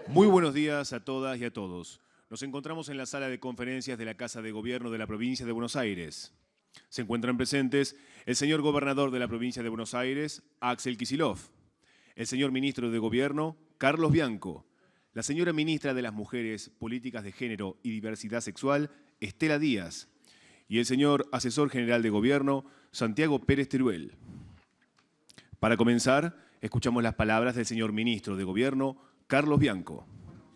Muy buenos días a todas y a todos. Nos encontramos en la sala de conferencias de la Casa de Gobierno de la Provincia de Buenos Aires. Se encuentran presentes el señor gobernador de la Provincia de Buenos Aires, Axel Kicillof, el señor ministro de Gobierno, Carlos Bianco, la señora ministra de las Mujeres, Políticas de Género y Diversidad Sexual, Estela Díaz, y el señor asesor general de Gobierno, Santiago Pérez Teruel. Para comenzar, escuchamos las palabras del señor ministro de Gobierno, Carlos Bianco.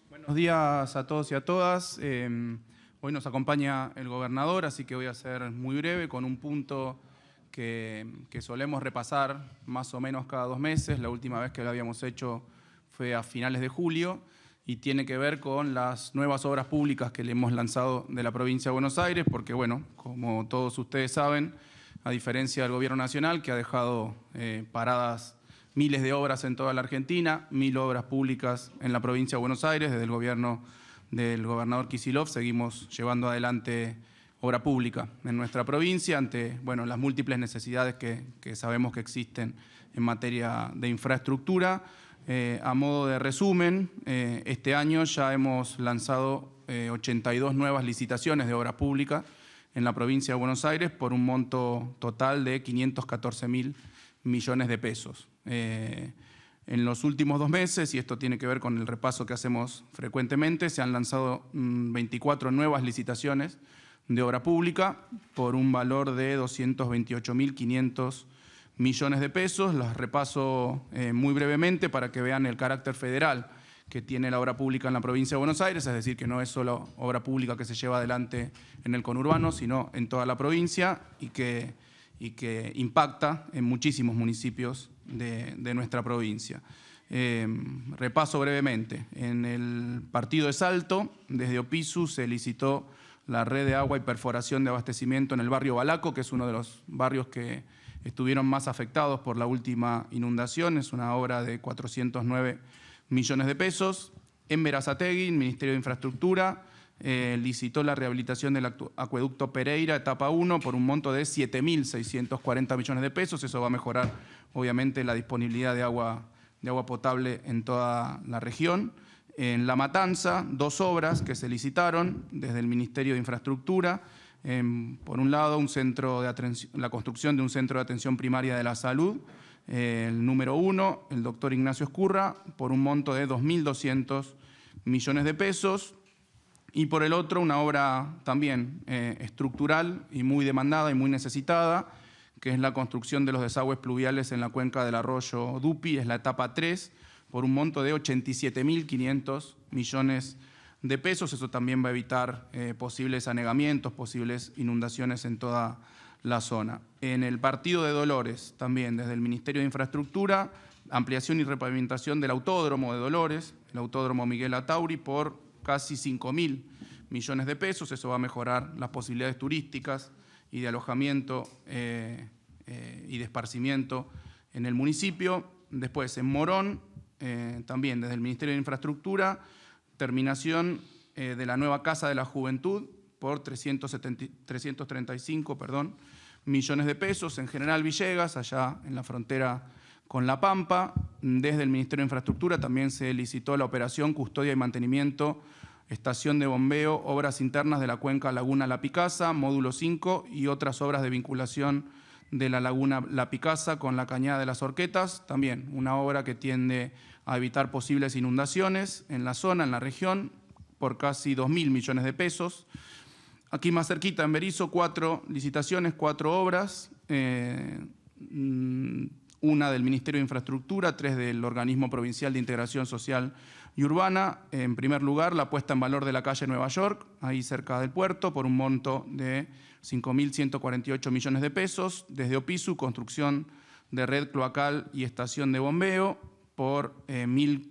Buenos días a todos y a todas. Hoy nos acompaña el gobernador, así que voy a ser muy breve con un punto que solemos repasar más o menos cada 2 meses. La última vez que lo habíamos hecho fue a finales de julio y tiene que ver con las nuevas obras públicas que le hemos lanzado de la provincia de Buenos Aires, porque bueno, como todos ustedes saben, a diferencia del gobierno nacional que ha dejado paradas miles de obras en toda la Argentina, 1000 obras públicas en la provincia de Buenos Aires. Desde el gobierno del gobernador Kicillof seguimos llevando adelante obra pública en nuestra provincia ante las múltiples necesidades que sabemos que existen en materia de infraestructura. A modo de resumen, este año ya hemos lanzado 82 nuevas licitaciones de obra pública en la provincia de Buenos Aires por un monto total de 514.000 millones de pesos. En los últimos 2 meses, y esto tiene que ver con el repaso que hacemos frecuentemente, se han lanzado 24 nuevas licitaciones de obra pública por un valor de 228.500 millones de pesos. Las repaso muy brevemente para que vean el carácter federal que tiene la obra pública en la provincia de Buenos Aires, es decir, que no es solo obra pública que se lleva adelante en el conurbano, sino en toda la provincia y que impacta en muchísimos municipios de nuestra provincia. Repaso brevemente. En el partido de Salto, desde Opisu, se licitó la red de agua y perforación de abastecimiento en el barrio Balaco, que es uno de los barrios que estuvieron más afectados por la última inundación. Es una obra de 409 millones de pesos. En Berazategui, el Ministerio de Infraestructura licitó la rehabilitación del acueducto Pereira, etapa 1, por un monto de 7.640 millones de pesos. Eso va a mejorar, obviamente, la disponibilidad de agua potable en toda la región. En La Matanza, 2 obras que se licitaron desde el Ministerio de Infraestructura. Por un lado, la construcción de un centro de atención primaria de la salud, el número 1, el doctor Ignacio Escurra, por un monto de 2.200 millones de pesos. Y por el otro, una obra también estructural y muy demandada y muy necesitada, que es la construcción de los desagües pluviales en la cuenca del arroyo Dupi, es la etapa 3, por un monto de 87.500 millones de pesos. Eso también va a evitar posibles anegamientos, posibles inundaciones en toda la zona. En el partido de Dolores, también desde el Ministerio de Infraestructura, ampliación y repavimentación del autódromo de Dolores, el autódromo Miguel Atauri, por casi 5.000 millones de pesos. Eso va a mejorar las posibilidades turísticas y de alojamiento y de esparcimiento en el municipio. Después, en Morón, también desde el Ministerio de Infraestructura, terminación de la nueva Casa de la Juventud por 335 millones de pesos. En General Villegas, allá en la frontera con La Pampa, desde el Ministerio de Infraestructura también se licitó la operación, custodia y mantenimiento, estación de bombeo, obras internas de la cuenca Laguna La Picasa, módulo 5 y otras obras de vinculación de la Laguna La Picasa con la Cañada de las Horquetas. También una obra que tiende a evitar posibles inundaciones en la zona, en la región, por casi 2.000 millones de pesos. Aquí más cerquita, en Berisso, 4 licitaciones, 4 obras, una del Ministerio de Infraestructura, 3 del Organismo Provincial de Integración Social y Urbana. En primer lugar, la puesta en valor de la calle Nueva York, ahí cerca del puerto, por un monto de 5.148 millones de pesos. Desde Opisu, construcción de red cloacal y estación de bombeo por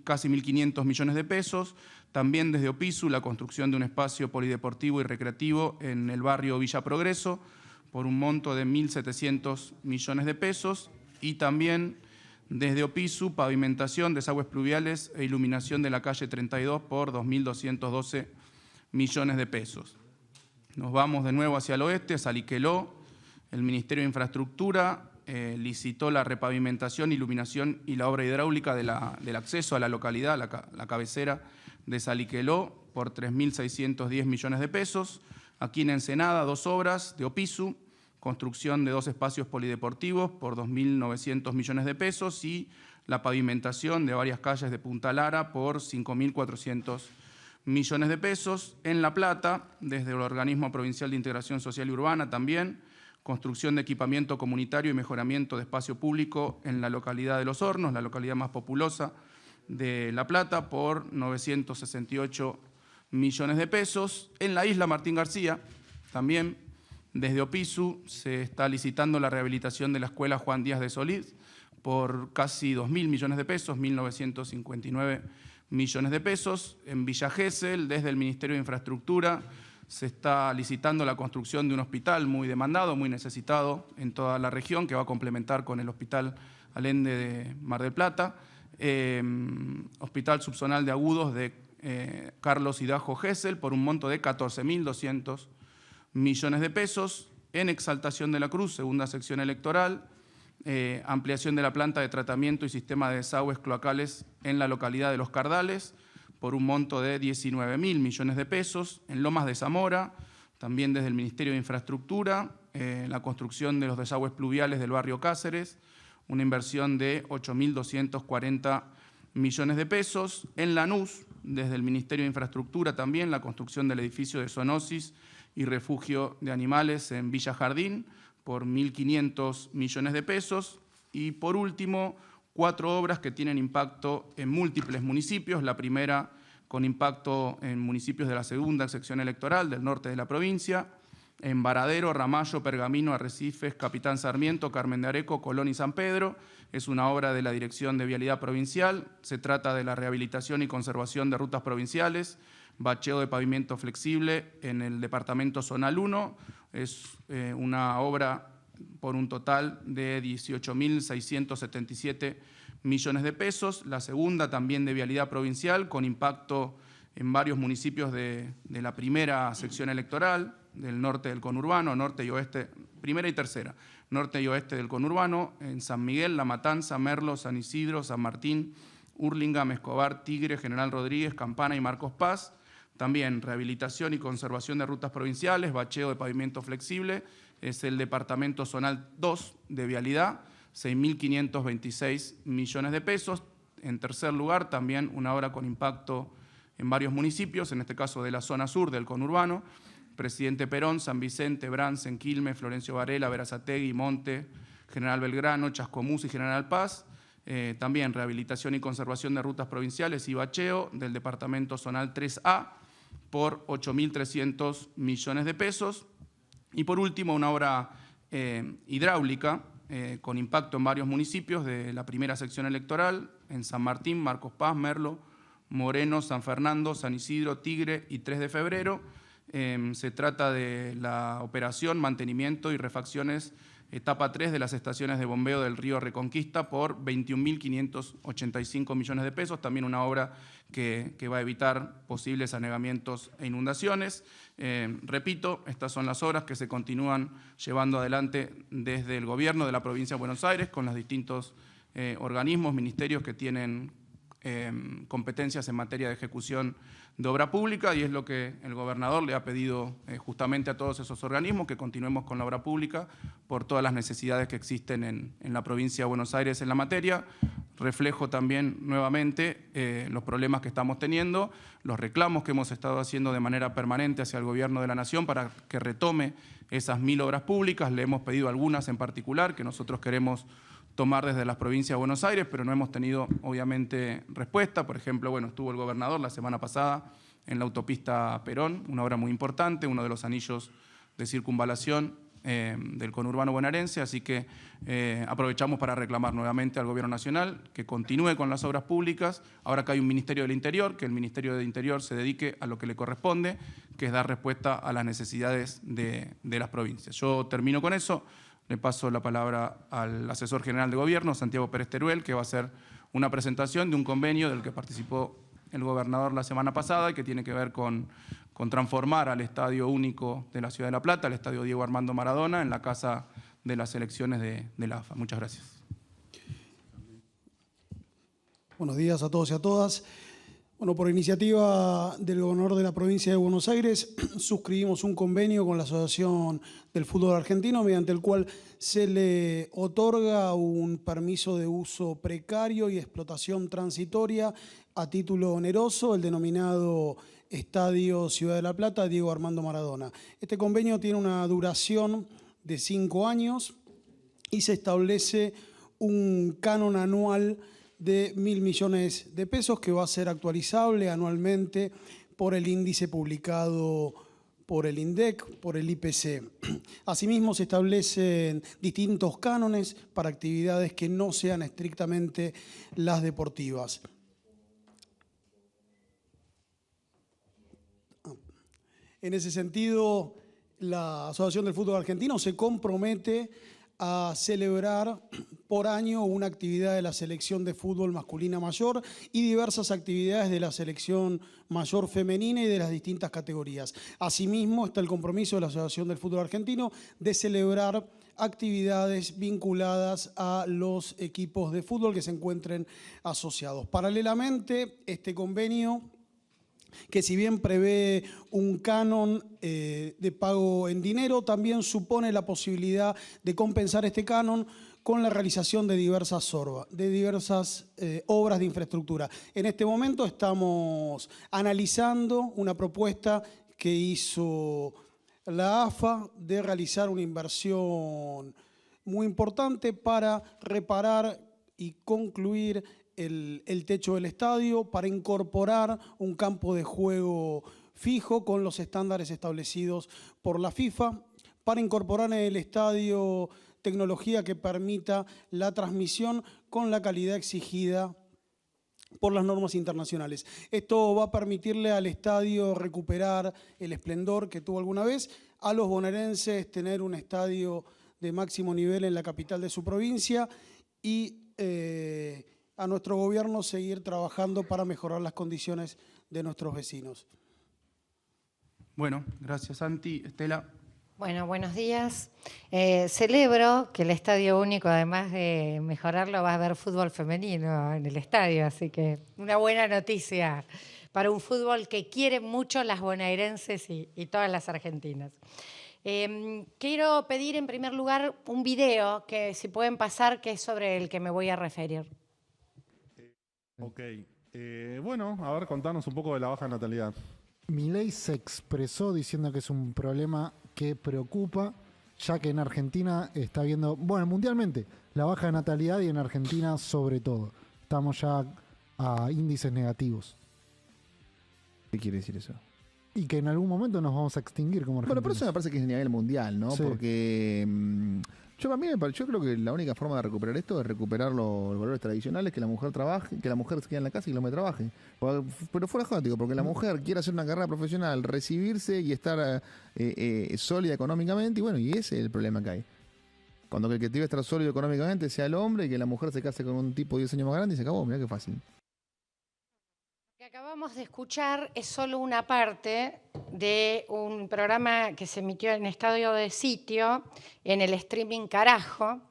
casi 1.500 millones de pesos. También desde Opisu, la construcción de un espacio polideportivo y recreativo en el barrio Villa Progreso por un monto de 1.700 millones de pesos. Y también desde Opisu, pavimentación, desagües pluviales e iluminación de la calle 32 por 2.212 millones de pesos. Nos vamos de nuevo hacia el oeste, a Saliqueló. El Ministerio de Infraestructura licitó la repavimentación, iluminación y la obra hidráulica del acceso a la localidad, la cabecera de Saliqueló, por 3.610 millones de pesos. Aquí en Ensenada, 2 obras de Opisu, construcción de 2 espacios polideportivos por 2.900 millones de pesos y la pavimentación de varias calles de Punta Lara por 5.400 millones de pesos. En La Plata, desde el Organismo Provincial de Integración Social y Urbana también, construcción de equipamiento comunitario y mejoramiento de espacio público en la localidad de Los Hornos, la localidad más populosa de La Plata, por 968 millones de pesos. En la isla Martín García, también desde Opisu, se está licitando la rehabilitación de la escuela Juan Díaz de Solís por casi 2.000 millones de pesos, 1.959 millones de pesos. En Villa Gesell, desde el Ministerio de Infraestructura, se está licitando la construcción de un hospital muy demandado, muy necesitado en toda la región, que va a complementar con el Hospital Allende de Mar del Plata. Hospital subzonal de agudos de Carlos Hidajo Gesell por un monto de 14.200 millones de pesos. En Exaltación de la Cruz, segunda sección electoral, ampliación de la planta de tratamiento y sistema de desagües cloacales en la localidad de Los Cardales por un monto de 19.000 millones de pesos. En Lomas de Zamora, también desde el Ministerio de Infraestructura, la construcción de los desagües pluviales del barrio Cáceres, una inversión de 8.240 millones de pesos. En Lanús, desde el Ministerio de Infraestructura también, la construcción del edificio de zoonosis y refugio de animales en Villa Jardín por 1.500 millones de pesos. Y por último, 4 obras que tienen impacto en múltiples municipios. La primera con impacto en municipios de la segunda sección electoral del norte de la provincia, en Varadero, Ramallo, Pergamino, Arrecifes, Capitán Sarmiento, Carmen de Areco, Colón y San Pedro. Es una obra de la Dirección de Vialidad Provincial. Se trata de la rehabilitación y conservación de rutas provinciales, bacheo de pavimento flexible en el departamento Zonal 1. Es una obra por un total de 18.677 millones de pesos. La segunda también de Vialidad Provincial, con impacto en varios municipios de la primera sección electoral, del norte del conurbano, norte y oeste, primera y tercera, norte y oeste del conurbano, en San Miguel, La Matanza, Merlo, San Isidro, San Martín, Hurlingham, Escobar, Tigre, General Rodríguez, Campana y Marcos Paz. También rehabilitación y conservación de rutas provinciales, bacheo de pavimento flexible, es el departamento zonal 2 de Vialidad, 6.526 millones de pesos. En tercer lugar, también una obra con impacto en varios municipios, en este caso de la zona sur del conurbano, Presidente Perón, San Vicente, Bransen, Quilmes, Florencio Varela, Berazategui, Monte, General Belgrano, Chascomús y General Paz. También rehabilitación y conservación de rutas provinciales y bacheo del departamento zonal 3A por 8.300 millones de pesos. Y por último, una obra hidráulica con impacto en varios municipios de la primera sección electoral, en San Martín, Marcos Paz, Merlo, Moreno, San Fernando, San Isidro, Tigre y 3 de febrero. Se trata de la operación, mantenimiento y refacciones etapa 3 de las estaciones de bombeo del río Reconquista por 21.585 millones de pesos, también una obra que va a evitar posibles anegamientos e inundaciones. Repito, estas son las obras que se continúan llevando adelante desde el gobierno de la provincia de Buenos Aires con los distintos organismos, ministerios que tienen competencias en materia de ejecución de obra pública, y es lo que el gobernador le ha pedido justamente a todos esos organismos, que continuemos con la obra pública por todas las necesidades que existen en la provincia de Buenos Aires en la materia. Reflejo también nuevamente los problemas que estamos teniendo, los reclamos que hemos estado haciendo de manera permanente hacia el gobierno de la Nación para que retome esas 1.000 obras públicas. Le hemos pedido algunas en particular que nosotros queremos tomar desde las provincias de Buenos Aires, pero no hemos tenido, obviamente, respuesta. Por ejemplo, bueno, estuvo el gobernador la semana pasada en la autopista Perón, una obra muy importante, uno de los anillos de circunvalación del conurbano bonaerense, así que aprovechamos para reclamar nuevamente al Gobierno Nacional que continúe con las obras públicas, ahora que hay un Ministerio del Interior, que el Ministerio del Interior se dedique a lo que le corresponde, que es dar respuesta a las necesidades de las provincias. Yo termino con eso. Le paso la palabra al asesor general de gobierno, Santiago Pérez Teruel, que va a hacer una presentación de un convenio del que participó el gobernador la semana pasada y que tiene que ver con transformar al Estadio Único de la Ciudad de La Plata, el Estadio Diego Armando Maradona, en la casa de las selecciones de la AFA. Muchas gracias. Buenos días a todos y a todas. Bueno, por iniciativa del gobernador de la provincia de Buenos Aires, suscribimos un convenio con la Asociación del Fútbol Argentino, mediante el cual se le otorga un permiso de uso precario y explotación transitoria a título oneroso, el denominado Estadio Ciudad de la Plata Diego Armando Maradona. Este convenio tiene una duración de 5 años y se establece un canon anual de 1.000 millones de pesos que va a ser actualizable anualmente por el índice publicado por el INDEC, por el IPC. Asimismo, se establecen distintos cánones para actividades que no sean estrictamente las deportivas. En ese sentido, la Asociación del Fútbol Argentino se compromete a celebrar por año una actividad de la selección de fútbol masculina mayor y diversas actividades de la selección mayor femenina y de las distintas categorías. Asimismo, está el compromiso de la Asociación del Fútbol Argentino de celebrar actividades vinculadas a los equipos de fútbol que se encuentren asociados. Paralelamente, este convenio, que si bien prevé un canon de pago en dinero, también supone la posibilidad de compensar este canon con la realización de diversas obras de infraestructura. En este momento estamos analizando una propuesta que hizo la AFA de realizar una inversión muy importante para reparar y concluir el techo del estadio, para incorporar un campo de juego fijo con los estándares establecidos por la FIFA, para incorporar en el estadio tecnología que permita la transmisión con la calidad exigida por las normas internacionales. Esto va a permitirle al estadio recuperar el esplendor que tuvo alguna vez, a los bonaerenses tener un estadio de máximo nivel en la capital de su provincia y a nuestro gobierno seguir trabajando para mejorar las condiciones de nuestros vecinos. Bueno, gracias Santi. Estela. Bueno, buenos días. Celebro que el Estadio Único, además de mejorarlo, va a haber fútbol femenino en el estadio, así que una buena noticia para un fútbol que quieren mucho las bonaerenses y todas las argentinas. Quiero pedir en primer lugar un video que si pueden pasar, que es sobre el que me voy a referir. Ok. Bueno, a ver, contanos un poco de la baja natalidad. Milei se expresó diciendo que es un problema que preocupa, ya que en Argentina está viendo, bueno, mundialmente, la baja natalidad y en Argentina sobre todo. Estamos ya a índices negativos. ¿Qué quiere decir eso? Y que en algún momento nos vamos a extinguir como argentinos. Bueno, pero eso me parece que es a nivel mundial, ¿no? Sí. Porque yo creo que la única forma de recuperar esto es recuperar los valores tradicionales, que la mujer trabaje, que la mujer se quede en la casa y que el hombre trabaje. Pero fuera jótico, porque la mujer quiere hacer una carrera profesional, recibirse y estar sólida económicamente, y bueno, y ese es el problema que hay. Cuando el que debe estar sólido económicamente sea el hombre y que la mujer se case con un tipo 10 años más grande y se acabó, mirá qué fácil. Lo que acabamos de escuchar es solo una parte de un programa que se emitió en Estadio de Sitio, en el streaming Carajo,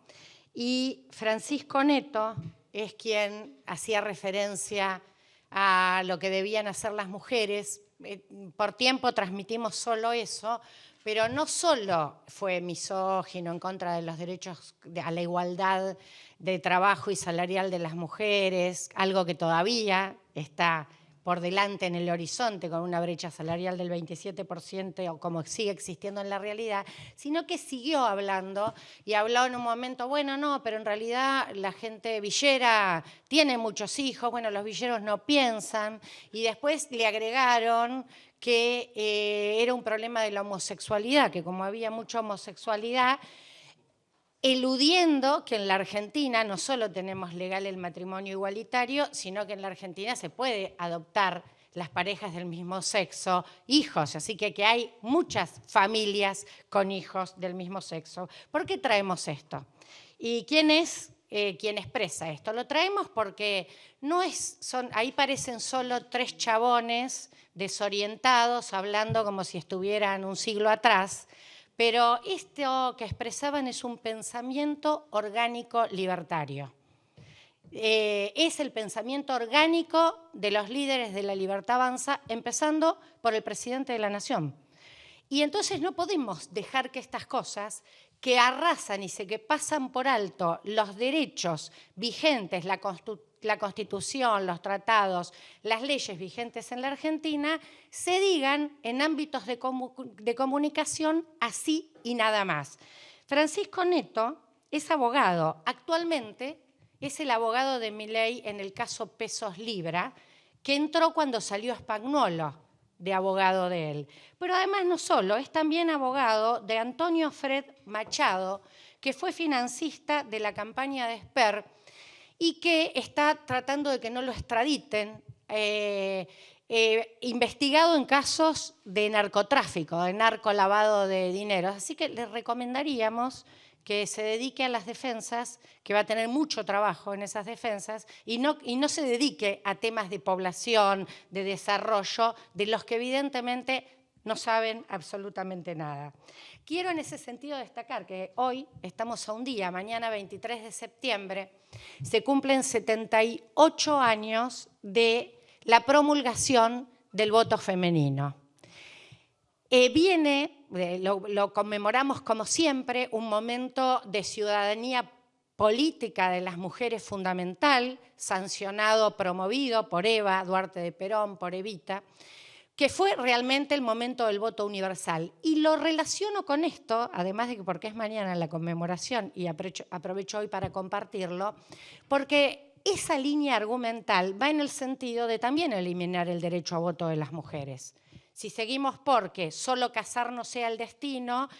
y Francisco Neto es quien hacía referencia a lo que debían hacer las mujeres. Por tiempo transmitimos solo eso, pero no solo fue misógino, en contra de los derechos a la igualdad de trabajo y salarial de las mujeres, algo que todavía está por delante en el horizonte con una brecha salarial del 27% o como sigue existiendo en la realidad, sino que siguió hablando y habló en un momento, bueno, no, pero en realidad la gente villera tiene muchos hijos, bueno, los villeros no piensan, y después le agregaron que era un problema de la homosexualidad, que como había mucha homosexualidad, eludiendo que en la Argentina no solo tenemos legal el matrimonio igualitario, sino que en la Argentina se puede adoptar las parejas del mismo sexo, hijos, así que hay muchas familias con hijos del mismo sexo. ¿Por qué traemos esto? ¿Y quién es quien expresa esto? Lo traemos porque ahí parecen solo 3 chabones desorientados hablando como si estuvieran un siglo atrás, pero esto que expresaban es un pensamiento orgánico libertario. Es el pensamiento orgánico de los líderes de la Libertad Avanza, empezando por el presidente de la Nación. Y entonces no podemos dejar que estas cosas que arrasan y que pasan por alto los derechos vigentes, la Constitución, los tratados, las leyes vigentes en la Argentina, se digan en ámbitos de comunicación así y nada más. Francisco Neto es abogado. Actualmente es el abogado de Milei en el caso Pesos Libra, que entró cuando salió Spagnuolo de abogado de él. Pero además no solo, es también abogado de Antonio Fred Machado, que fue financista de la campaña de Esper y que está tratando de que no lo extraditen, investigado en casos de narcotráfico, de narcolavado de dinero. Así que le recomendaríamos que se dedique a las defensas, que va a tener mucho trabajo en esas defensas, y no se dedique a temas de población, de desarrollo, de los que evidentemente no saben absolutamente nada. Quiero en ese sentido destacar que hoy estamos a un día, mañana 23 de septiembre, se cumplen 78 años de la promulgación del voto femenino. Lo conmemoramos como siempre, un momento de ciudadanía política de las mujeres fundamental, sancionado, promovido por Eva Duarte de Perón, por Evita, que fue realmente el momento del voto universal. Y lo relaciono con esto, además de que porque es mañana la conmemoración y aprovecho hoy para compartirlo, porque esa línea argumental va en el sentido de también eliminar el derecho a voto de las mujeres. Si seguimos porque solo casarnos sea el destino,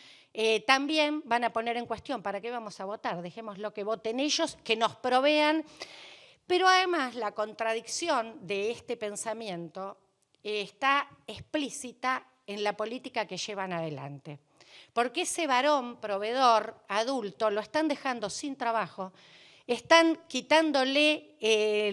también van a poner en cuestión ¿para qué vamos a votar? Dejémoslo que voten ellos, que nos provean. Pero además la contradicción de este pensamiento está explícita en la política que llevan adelante. Porque ese varón proveedor adulto lo están dejando sin trabajo, están quitándole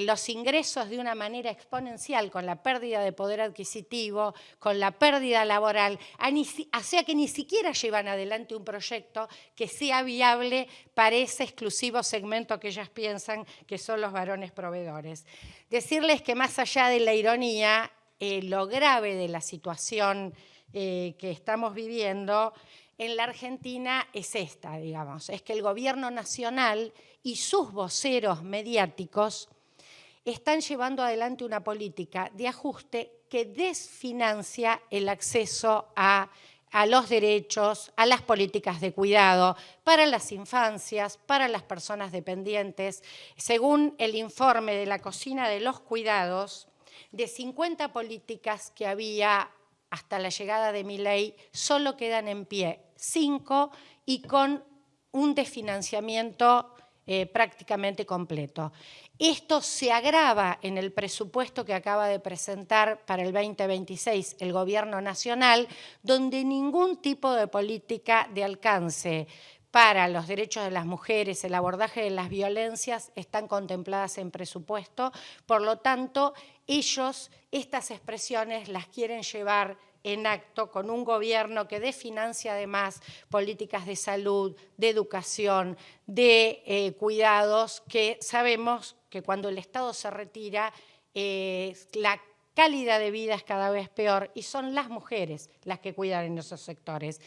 los ingresos de una manera exponencial con la pérdida de poder adquisitivo, con la pérdida laboral, o sea que ni siquiera llevan adelante un proyecto que sea viable para ese exclusivo segmento que ellas piensan que son los varones proveedores. Decirles que más allá de la ironía, lo grave de la situación que estamos viviendo en la Argentina es esta, digamos, es que el gobierno nacional y sus voceros mediáticos están llevando adelante una política de ajuste que desfinancia el acceso a los derechos, a las políticas de cuidado para las infancias, para las personas dependientes. Según el informe de la Cocina de los Cuidados, de 50 políticas que había hasta la llegada de Milei, solo quedan en pie 5 y con un desfinanciamiento prácticamente completo. Esto se agrava en el presupuesto que acaba de presentar para el 2026 el Gobierno Nacional, donde ningún tipo de política de alcance para los derechos de las mujeres, el abordaje de las violencias, están contempladas en presupuesto. Por lo tanto, ellos estas expresiones las quieren llevar en acto con un gobierno que desfinancia además políticas de salud, de educación, de cuidados, que sabemos que cuando el Estado se retira, la calidad de vida es cada vez peor y son las mujeres las que cuidan en esos sectores.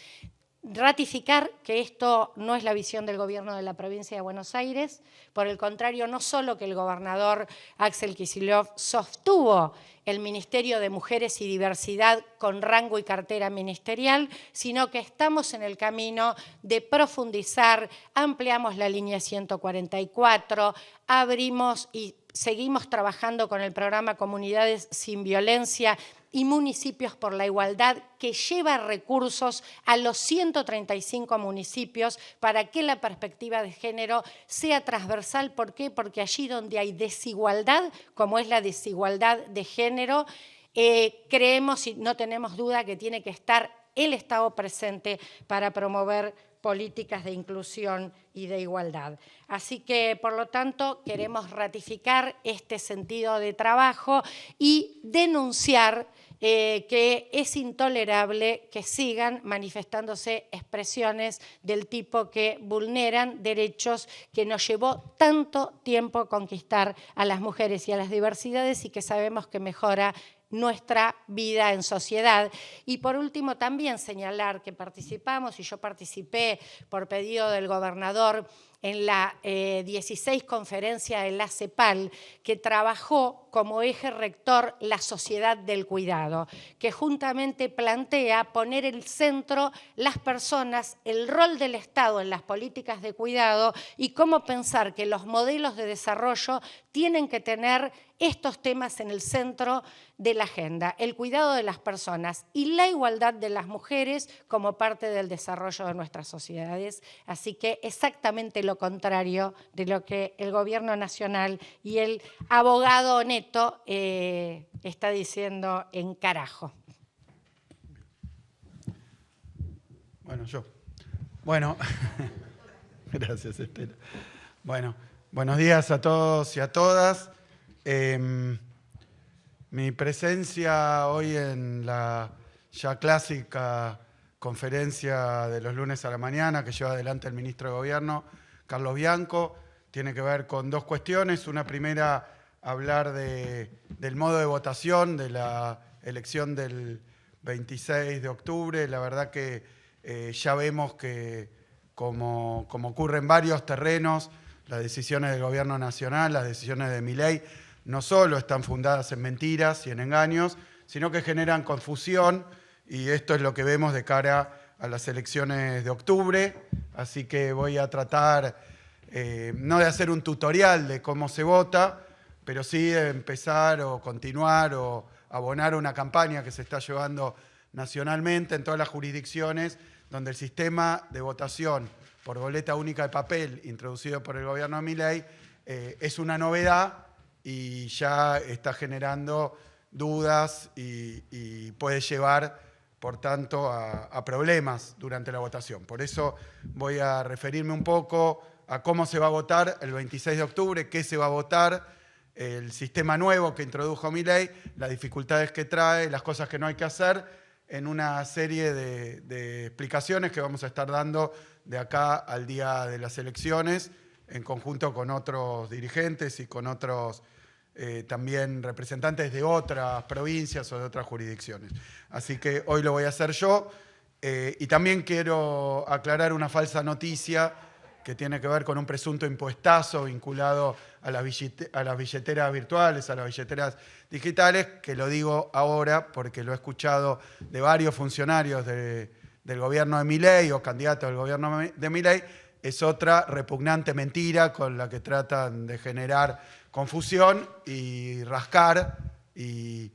Ratificar que esto no es la visión del gobierno de la provincia de Buenos Aires, por el contrario, no solo que el gobernador Axel Kicillof sostuvo el Ministerio de Mujeres y Diversidad con rango y cartera ministerial, sino que estamos en el camino de profundizar, ampliamos la línea 144, abrimos y seguimos trabajando con el programa Comunidades sin Violencia y Municipios por la Igualdad, que lleva recursos a los 135 municipios para que la perspectiva de género sea transversal. ¿Por qué? Porque allí donde hay desigualdad, como es la desigualdad de género, creemos y no tenemos duda que tiene que estar el Estado presente para promover políticas de inclusión y de igualdad. Así que, por lo tanto, queremos ratificar este sentido de trabajo y denunciar que es intolerable que sigan manifestándose expresiones del tipo que vulneran derechos que nos llevó tanto tiempo conquistar a las mujeres y a las diversidades y que sabemos que mejora nuestra vida en sociedad. Y por último también señalar que participamos, y yo participé por pedido del gobernador en la 16 conferencia de la CEPAL, que trabajó como eje rector la sociedad del cuidado, que juntamente plantea poner en el centro las personas, el rol del Estado en las políticas de cuidado y cómo pensar que los modelos de desarrollo tienen que tener estos temas en el centro de la agenda, el cuidado de las personas y la igualdad de las mujeres como parte del desarrollo de nuestras sociedades. Así que exactamente lo contrario de lo que el Gobierno Nacional y el abogado Neto está diciendo en carajo. Bueno, yo. Bueno, gracias, Estela. Bueno, buenos días a todos y a todas. Mi presencia hoy en la ya clásica conferencia de los lunes a la mañana que lleva adelante el ministro de Gobierno, Carlos Bianco, tiene que ver con dos cuestiones. Una primera, hablar del modo de votación de la elección del 26 de octubre. La verdad que ya vemos que, como ocurre en varios terrenos, las decisiones del Gobierno Nacional, las decisiones de Milei, no solo están fundadas en mentiras y en engaños, sino que generan confusión, y esto es lo que vemos de cara a las elecciones de octubre. Así que voy a tratar no de hacer un tutorial de cómo se vota, pero sí de empezar o continuar o abonar una campaña que se está llevando nacionalmente en todas las jurisdicciones, donde el sistema de votación por boleta única de papel introducido por el gobierno de Milei es una novedad y ya está generando dudas y puede llevar, por tanto, a problemas durante la votación. Por eso voy a referirme un poco a cómo se va a votar el 26 de octubre, qué se va a votar, el sistema nuevo que introdujo Milei, las dificultades que trae, las cosas que no hay que hacer, en una serie de explicaciones que vamos a estar dando de acá al día de las elecciones, en conjunto con otros dirigentes y con otros también representantes de otras provincias o de otras jurisdicciones. Así que hoy lo voy a hacer yo. Y también quiero aclarar una falsa noticia que tiene que ver con un presunto impuestazo vinculado a las billeteras virtuales, a las billeteras digitales, que lo digo ahora porque lo he escuchado de varios funcionarios del gobierno de Milei o candidatos del gobierno de Milei. Es otra repugnante mentira con la que tratan de generar confusión y rascar y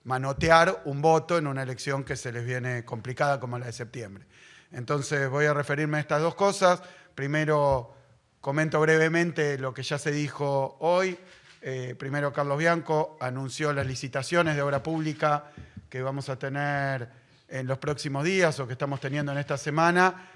manotear un voto en una elección que se les viene complicada como la de septiembre. Entonces voy a referirme a estas dos cosas. Primero comento brevemente lo que ya se dijo hoy. Primero, Carlos Bianco anunció las licitaciones de obra pública que vamos a tener en los próximos días o que estamos teniendo en esta semana.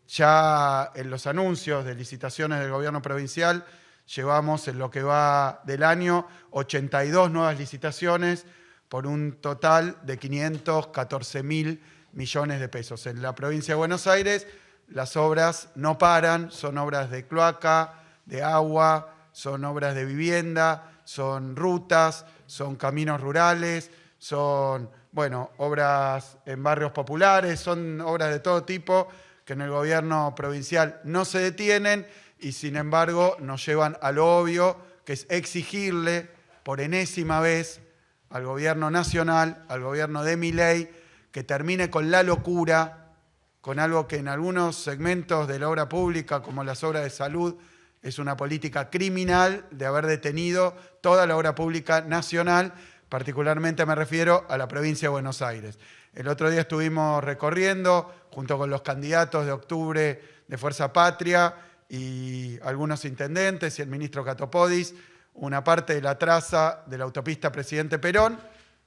Ya en los anuncios de licitaciones del gobierno provincial llevamos en lo que va del año 82 nuevas licitaciones por un total de 514.000 millones de pesos. En la provincia de Buenos Aires las obras no paran, son obras de cloaca, de agua, son obras de vivienda, son rutas, son caminos rurales, son, bueno, obras en barrios populares, son obras de todo tipo que en el gobierno provincial no se detienen y sin embargo nos llevan a lo obvio, que es exigirle por enésima vez al gobierno nacional, al gobierno de Milei, que termine con la locura, con algo que en algunos segmentos de la obra pública, como las obras de salud, es una política criminal de haber detenido toda la obra pública nacional, particularmente me refiero a la provincia de Buenos Aires. El otro día estuvimos recorriendo, junto con los candidatos de octubre de Fuerza Patria y algunos intendentes y el ministro Catopodis, una parte de la traza de la autopista Presidente Perón,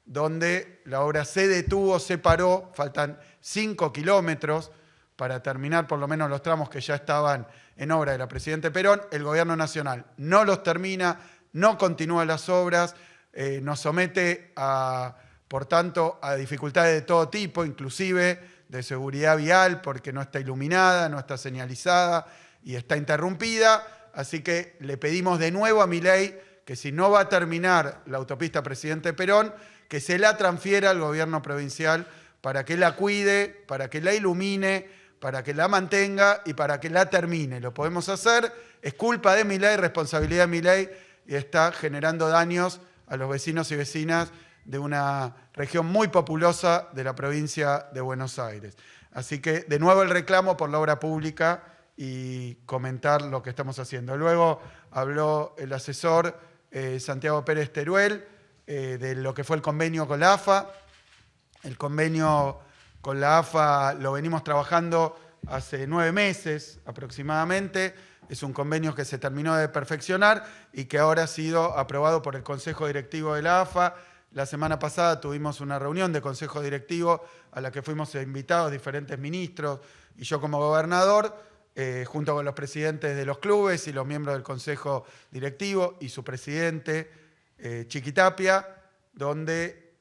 donde la obra se detuvo, se paró, faltan 5 kilómetros para terminar por lo menos los tramos que ya estaban en obra de la Presidente Perón. El gobierno nacional no los termina, no continúa las obras, nos somete a por tanto, a dificultades de todo tipo, inclusive de seguridad vial, porque no está iluminada, no está señalizada y está interrumpida. Así que le pedimos de nuevo a Milei que si no va a terminar la autopista Presidente Perón, que se la transfiera al gobierno provincial para que la cuide, para que la ilumine, para que la mantenga y para que la termine. Lo podemos hacer, es culpa de Milei, responsabilidad de Milei, y está generando daños a los vecinos y vecinas de una región muy populosa de la provincia de Buenos Aires. Así que, de nuevo, el reclamo por la obra pública y comentar lo que estamos haciendo. Luego habló el asesor Santiago Pérez Teruel de lo que fue el convenio con la AFA. El convenio con la AFA lo venimos trabajando hace 9 meses aproximadamente. Es un convenio que se terminó de perfeccionar y que ahora ha sido aprobado por el Consejo Directivo de la AFA. La semana pasada tuvimos una reunión de Consejo Directivo a la que fuimos invitados diferentes ministros y yo como gobernador, junto con los presidentes de los clubes y los miembros del Consejo Directivo y su presidente, Chiquitapia, donde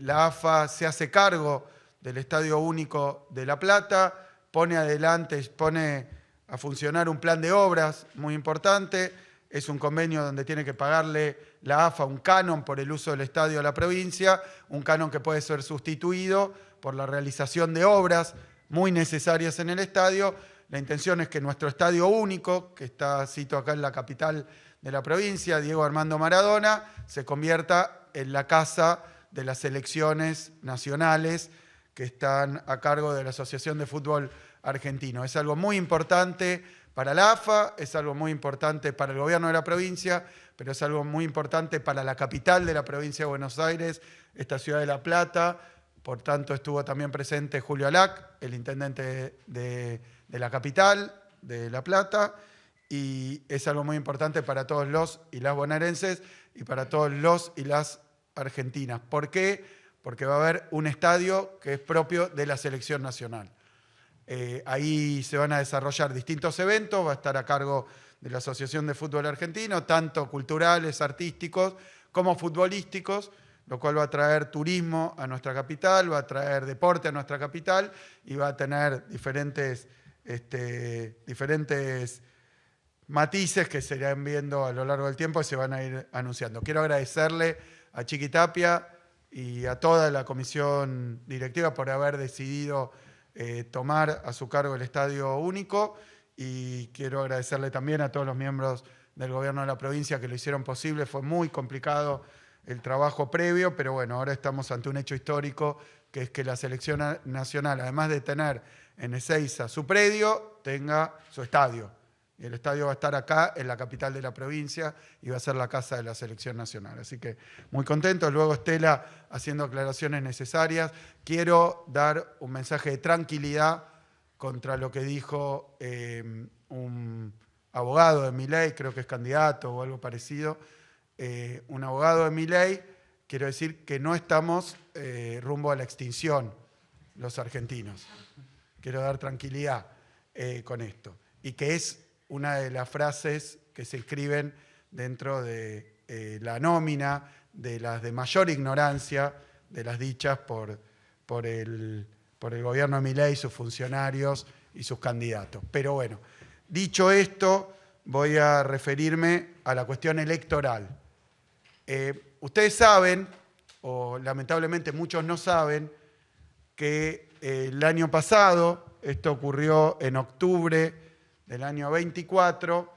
la AFA se hace cargo del Estadio Único de La Plata, pone a funcionar un plan de obras muy importante. Es un convenio donde tiene que pagarle la AFA un canon por el uso del estadio a la provincia, un canon que puede ser sustituido por la realización de obras muy necesarias en el estadio. La intención es que nuestro Estadio Único, que está situado acá en la capital de la provincia, Diego Armando Maradona, se convierta en la casa de las selecciones nacionales que están a cargo de la Asociación de Fútbol Argentino. Es algo muy importante para la AFA, es algo muy importante para el gobierno de la provincia, pero es algo muy importante para la capital de la provincia de Buenos Aires, esta ciudad de La Plata. Por tanto, estuvo también presente Julio Alac, el intendente de la capital de La Plata, y es algo muy importante para todos los y las bonaerenses y para todos los y las argentinas. ¿Por qué? Porque va a haber un estadio que es propio de la selección nacional. Ahí se van a desarrollar distintos eventos, va a estar a cargo de la Asociación de Fútbol Argentino, tanto culturales, artísticos, como futbolísticos, lo cual va a traer turismo a nuestra capital, va a traer deporte a nuestra capital y va a tener diferentes matices que se irán viendo a lo largo del tiempo y se van a ir anunciando. Quiero agradecerle a Chiquitapia y a toda la comisión directiva por haber decidido tomar a su cargo el Estadio Único, y quiero agradecerle también a todos los miembros del gobierno de la provincia que lo hicieron posible. Fue muy complicado el trabajo previo, pero bueno, ahora estamos ante un hecho histórico, que es que la selección nacional, además de tener en Ezeiza su predio, tenga su estadio. Y el estadio va a estar acá, en la capital de la provincia, y va a ser la casa de la selección nacional. Así que muy contento. Luego Estela haciendo aclaraciones necesarias. Quiero dar un mensaje de tranquilidad contra lo que dijo un abogado de Milei, creo que es candidato o algo parecido. Un abogado de Milei, quiero decir que no estamos rumbo a la extinción los argentinos. Quiero dar tranquilidad con esto. Y que es una de las frases que se escriben dentro de la nómina de las de mayor ignorancia de las dichas por el gobierno de Milei, sus funcionarios y sus candidatos. Pero bueno, dicho esto, voy a referirme a la cuestión electoral. Ustedes saben, o lamentablemente muchos no saben, que el año pasado, esto ocurrió en octubre del año 24,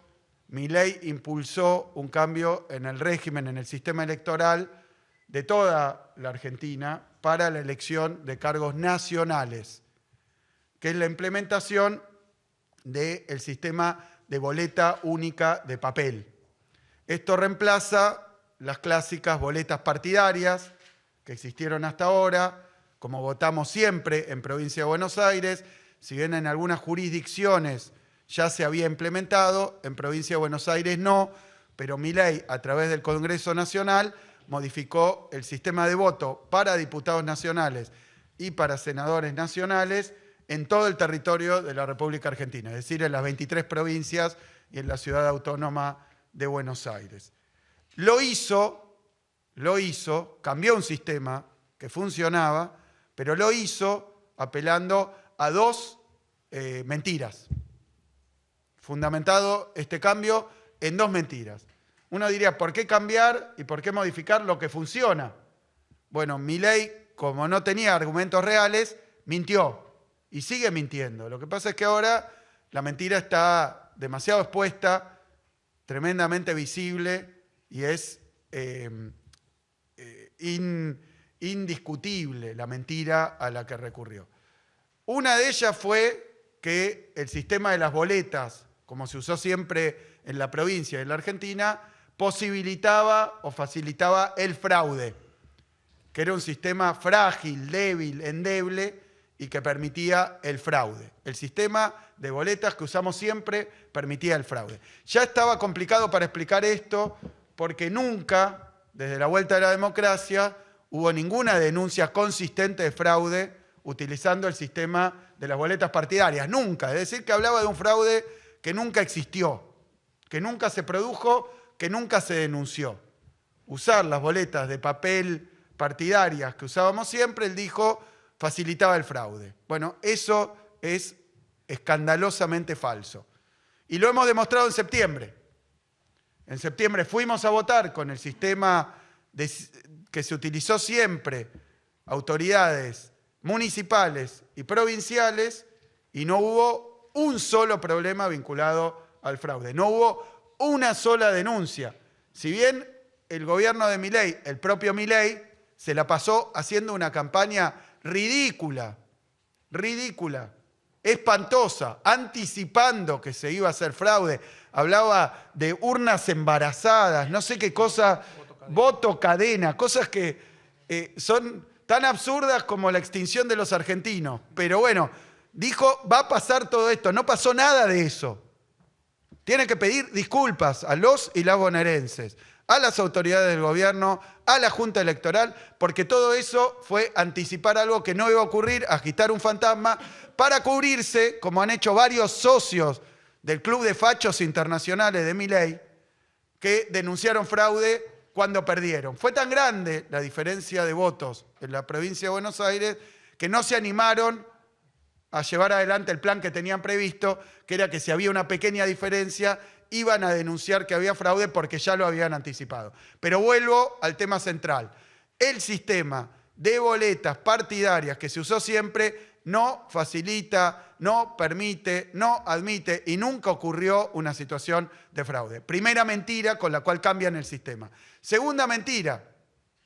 Milei impulsó un cambio en el régimen, en el sistema electoral de toda la Argentina para la elección de cargos nacionales, que es la implementación del sistema de boleta única de papel. Esto reemplaza las clásicas boletas partidarias que existieron hasta ahora, como votamos siempre en Provincia de Buenos Aires. Si bien en algunas jurisdicciones ya se había implementado, en Provincia de Buenos Aires no, pero Milei, a través del Congreso Nacional, modificó el sistema de voto para diputados nacionales y para senadores nacionales en todo el territorio de la República Argentina, es decir, en las 23 provincias y en la ciudad autónoma de Buenos Aires. Lo hizo, cambió un sistema que funcionaba, pero lo hizo apelando a dos mentiras. Fundamentado este cambio en dos mentiras. Uno diría, ¿por qué cambiar y por qué modificar lo que funciona? Bueno, Milei, como no tenía argumentos reales, mintió y sigue mintiendo. Lo que pasa es que ahora la mentira está demasiado expuesta, tremendamente visible y es indiscutible la mentira a la que recurrió. Una de ellas fue que el sistema de las boletas, como se usó siempre en la provincia y en la Argentina, posibilitaba o facilitaba el fraude, que era un sistema frágil, débil, endeble y que permitía el fraude. El sistema de boletas que usamos siempre permitía el fraude. Ya estaba complicado para explicar esto porque nunca, desde la vuelta de la democracia, hubo ninguna denuncia consistente de fraude utilizando el sistema de las boletas partidarias. Nunca. Es decir, que hablaba de un fraude que nunca existió, que nunca se produjo, que nunca se denunció. Usar las boletas de papel partidarias que usábamos siempre, él dijo, facilitaba el fraude. Bueno, eso es escandalosamente falso. Y lo hemos demostrado en septiembre. En septiembre fuimos a votar con el sistema que se utilizó siempre, autoridades municipales y provinciales, y no hubo un solo problema vinculado al fraude. No hubo una sola denuncia. Si bien el gobierno de Milei, el propio Milei, se la pasó haciendo una campaña ridícula, espantosa, anticipando que se iba a hacer fraude. Hablaba de urnas embarazadas, no sé qué cosa, voto cadena, cosas que son tan absurdas como la extinción de los argentinos. Pero bueno, dijo, va a pasar todo esto. No pasó nada de eso. Tiene que pedir disculpas a los y las bonaerenses, a las autoridades del gobierno, a la Junta Electoral, porque todo eso fue anticipar algo que no iba a ocurrir, agitar un fantasma, para cubrirse, como han hecho varios socios del Club de Fachos Internacionales de Milei, que denunciaron fraude cuando perdieron. Fue tan grande la diferencia de votos en la provincia de Buenos Aires que no se animaron a llevar adelante el plan que tenían previsto, que era que si había una pequeña diferencia, iban a denunciar que había fraude porque ya lo habían anticipado. Pero vuelvo al tema central. El sistema de boletas partidarias que se usó siempre no facilita, no permite, no admite y nunca ocurrió una situación de fraude. Primera mentira con la cual cambian el sistema. Segunda mentira,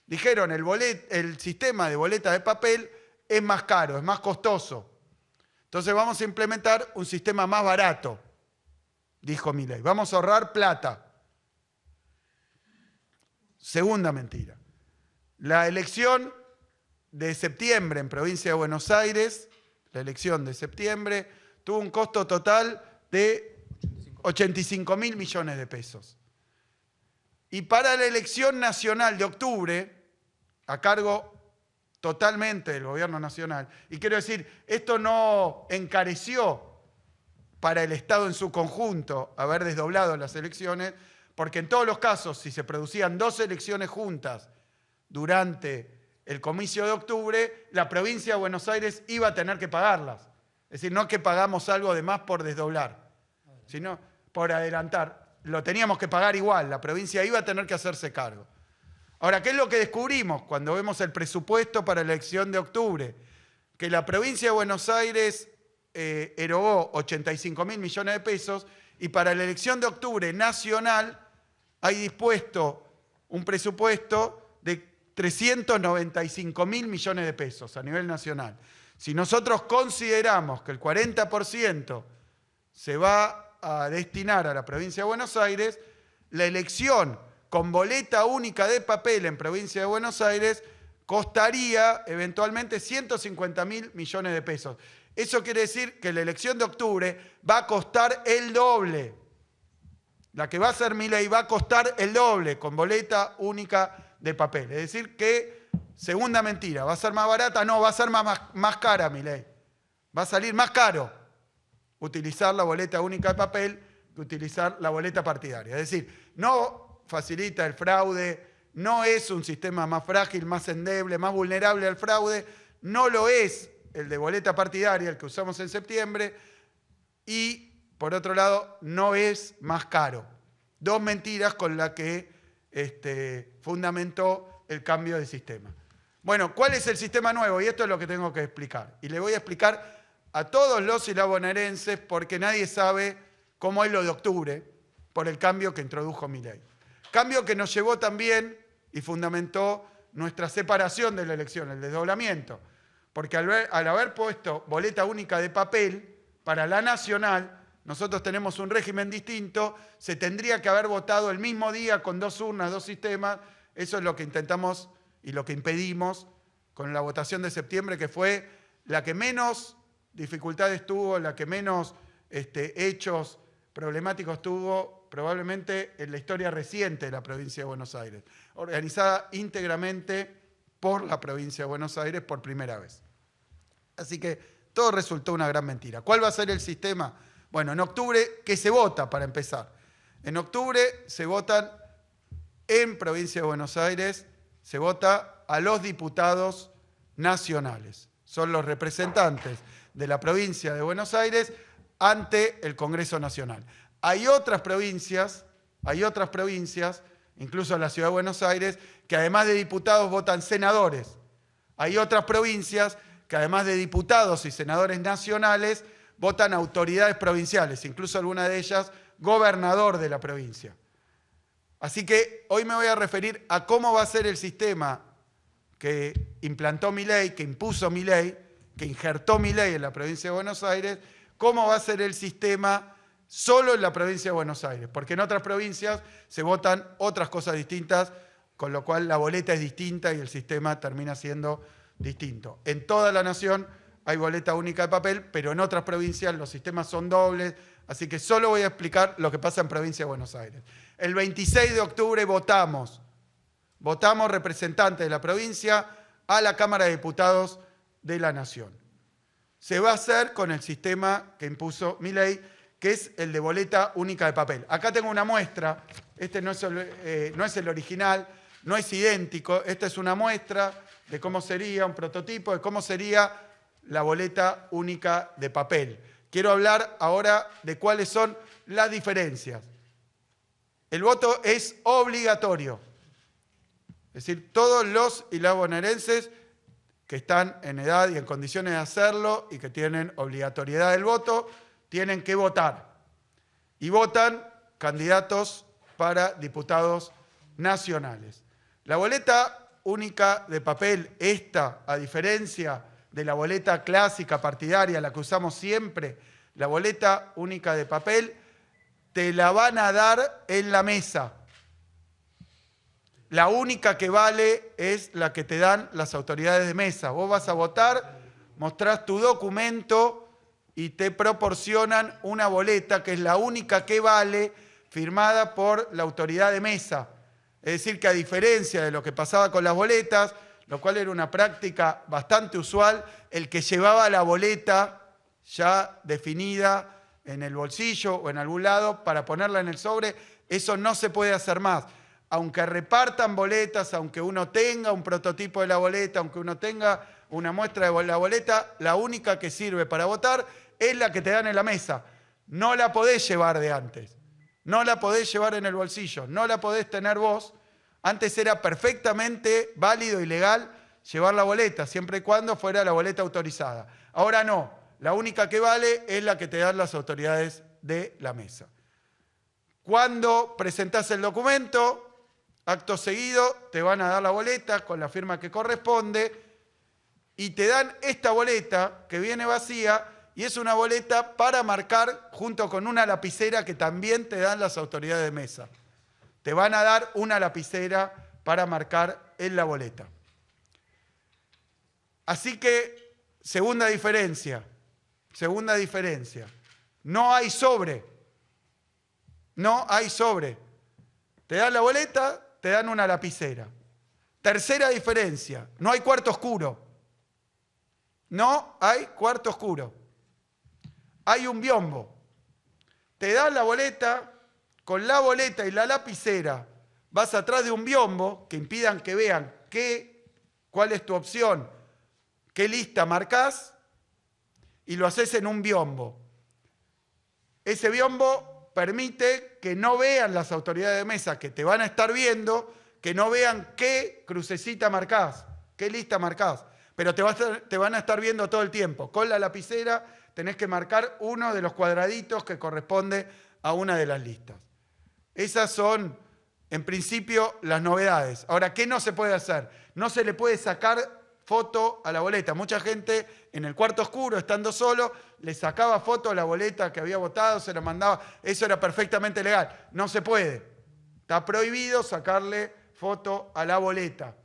dijeron el sistema de boleta de papel es más caro, es más costoso. Entonces vamos a implementar un sistema más barato, dijo Milei. Vamos a ahorrar plata. Segunda mentira. La elección de septiembre en provincia de Buenos Aires, la elección de septiembre, tuvo un costo total de 85.000 millones de pesos. Y para la elección nacional de octubre, a cargo totalmente del gobierno nacional, y quiero decir, esto no encareció para el Estado en su conjunto haber desdoblado las elecciones, porque en todos los casos, si se producían dos elecciones juntas durante el comicio de octubre, la provincia de Buenos Aires iba a tener que pagarlas. Es decir, no que pagamos algo de más por desdoblar, sino por adelantar. Lo teníamos que pagar igual, la provincia iba a tener que hacerse cargo. Ahora, ¿qué es lo que descubrimos cuando vemos el presupuesto para la elección de octubre? Que la provincia de Buenos Aires erogó 85.000 millones de pesos y para la elección de octubre nacional hay dispuesto un presupuesto de 395.000 millones de pesos a nivel nacional. Si nosotros consideramos que el 40% se va a destinar a la provincia de Buenos Aires, la elección con boleta única de papel en provincia de Buenos Aires costaría eventualmente 150.000 millones de pesos. Eso quiere decir que la elección de octubre va a costar el doble. La que va a ser Milei va a costar el doble con boleta única de papel. Es decir que, segunda mentira, ¿va a ser más barata? No, va a ser más cara Milei. Va a salir más caro utilizar la boleta única de papel que utilizar la boleta partidaria. Es decir, no facilita el fraude, no es un sistema más frágil, más endeble, más vulnerable al fraude, no lo es el de boleta partidaria, el que usamos en septiembre, y por otro lado, no es más caro. Dos mentiras con las que fundamentó el cambio de sistema. Bueno, ¿cuál es el sistema nuevo? Y esto es lo que tengo que explicar. Y le voy a explicar a todos los y las bonaerenses porque nadie sabe cómo es lo de octubre por el cambio que introdujo Milei. Cambio que nos llevó también y fundamentó nuestra separación de la elección, el desdoblamiento. Porque al haber puesto boleta única de papel para la nacional, nosotros tenemos un régimen distinto, se tendría que haber votado el mismo día con 2 urnas, 2 sistemas. Eso es lo que intentamos y lo que impedimos con la votación de septiembre, que fue la que menos dificultades tuvo, la que menos hechos problemáticos tuvo probablemente en la historia reciente de la provincia de Buenos Aires, organizada íntegramente por la provincia de Buenos Aires por primera vez. Así que todo resultó una gran mentira. ¿Cuál va a ser el sistema? Bueno, en octubre, ¿qué se vota para empezar? En octubre se votan en provincia de Buenos Aires, se vota a los diputados nacionales. Son los representantes de la provincia de Buenos Aires ante el Congreso Nacional. Hay otras provincias, incluso la ciudad de Buenos Aires, que además de diputados votan senadores. Hay otras provincias que además de diputados y senadores nacionales votan autoridades provinciales, incluso alguna de ellas gobernador de la provincia. Así que hoy me voy a referir a cómo va a ser el sistema que implantó Milei, que impuso Milei, que injertó Milei en la provincia de Buenos Aires, cómo va a ser el sistema solo en la provincia de Buenos Aires, porque en otras provincias se votan otras cosas distintas, con lo cual la boleta es distinta y el sistema termina siendo distinto. En toda la nación hay boleta única de papel, pero en otras provincias los sistemas son dobles, así que solo voy a explicar lo que pasa en provincia de Buenos Aires. El 26 de octubre votamos representantes de la provincia a la Cámara de Diputados de la Nación. Se va a hacer con el sistema que impuso Milei, que es el de boleta única de papel. Acá tengo una muestra, este no es el original, no es idéntico, esta es una muestra de cómo sería, un prototipo de cómo sería la boleta única de papel. Quiero hablar ahora de cuáles son las diferencias. El voto es obligatorio. Es decir, todos los y las bonaerenses que están en edad y en condiciones de hacerlo y que tienen obligatoriedad del voto, tienen que votar. Y votan candidatos para diputados nacionales. La boleta única de papel, esta, a diferencia de la boleta clásica partidaria, la que usamos siempre, la boleta única de papel, te la van a dar en la mesa. La única que vale es la que te dan las autoridades de mesa. Vos vas a votar, mostrás tu documento y te proporcionan una boleta que es la única que vale, firmada por la autoridad de mesa. Es decir, que a diferencia de lo que pasaba con las boletas, lo cual era una práctica bastante usual, el que llevaba la boleta ya definida en el bolsillo o en algún lado para ponerla en el sobre, eso no se puede hacer más. Aunque repartan boletas, aunque uno tenga un prototipo de la boleta, aunque uno tenga una muestra de la boleta, la única que sirve para votar es la que te dan en la mesa. No la podés llevar de antes, no la podés llevar en el bolsillo, no la podés tener vos. Antes era perfectamente válido y legal llevar la boleta, siempre y cuando fuera la boleta autorizada. Ahora no, la única que vale es la que te dan las autoridades de la mesa. Cuando presentás el documento, acto seguido te van a dar la boleta con la firma que corresponde y te dan esta boleta que viene vacía y es una boleta para marcar junto con una lapicera que también te dan las autoridades de mesa. Te van a dar una lapicera para marcar en la boleta. Así que, segunda diferencia, no hay sobre. No hay sobre. Te dan la boleta, te dan una lapicera. Tercera diferencia, no hay cuarto oscuro. No hay cuarto oscuro. Hay un biombo. Te dan la boleta, con la boleta y la lapicera vas atrás de un biombo que impidan que vean cuál es tu opción, qué lista marcás, y lo haces en un biombo. Ese biombo permite que no vean las autoridades de mesa, que te van a estar viendo, que no vean qué crucecita marcás, qué lista marcás, pero te van a estar viendo todo el tiempo. Con la lapicera tenés que marcar uno de los cuadraditos que corresponde a una de las listas. Esas son, en principio, las novedades. Ahora, ¿qué no se puede hacer? No se le puede sacar foto a la boleta. Mucha gente en el cuarto oscuro, estando solo, le sacaba foto a la boleta que había votado, se la mandaba. Eso era perfectamente legal. No se puede. Está prohibido sacarle foto a la boleta.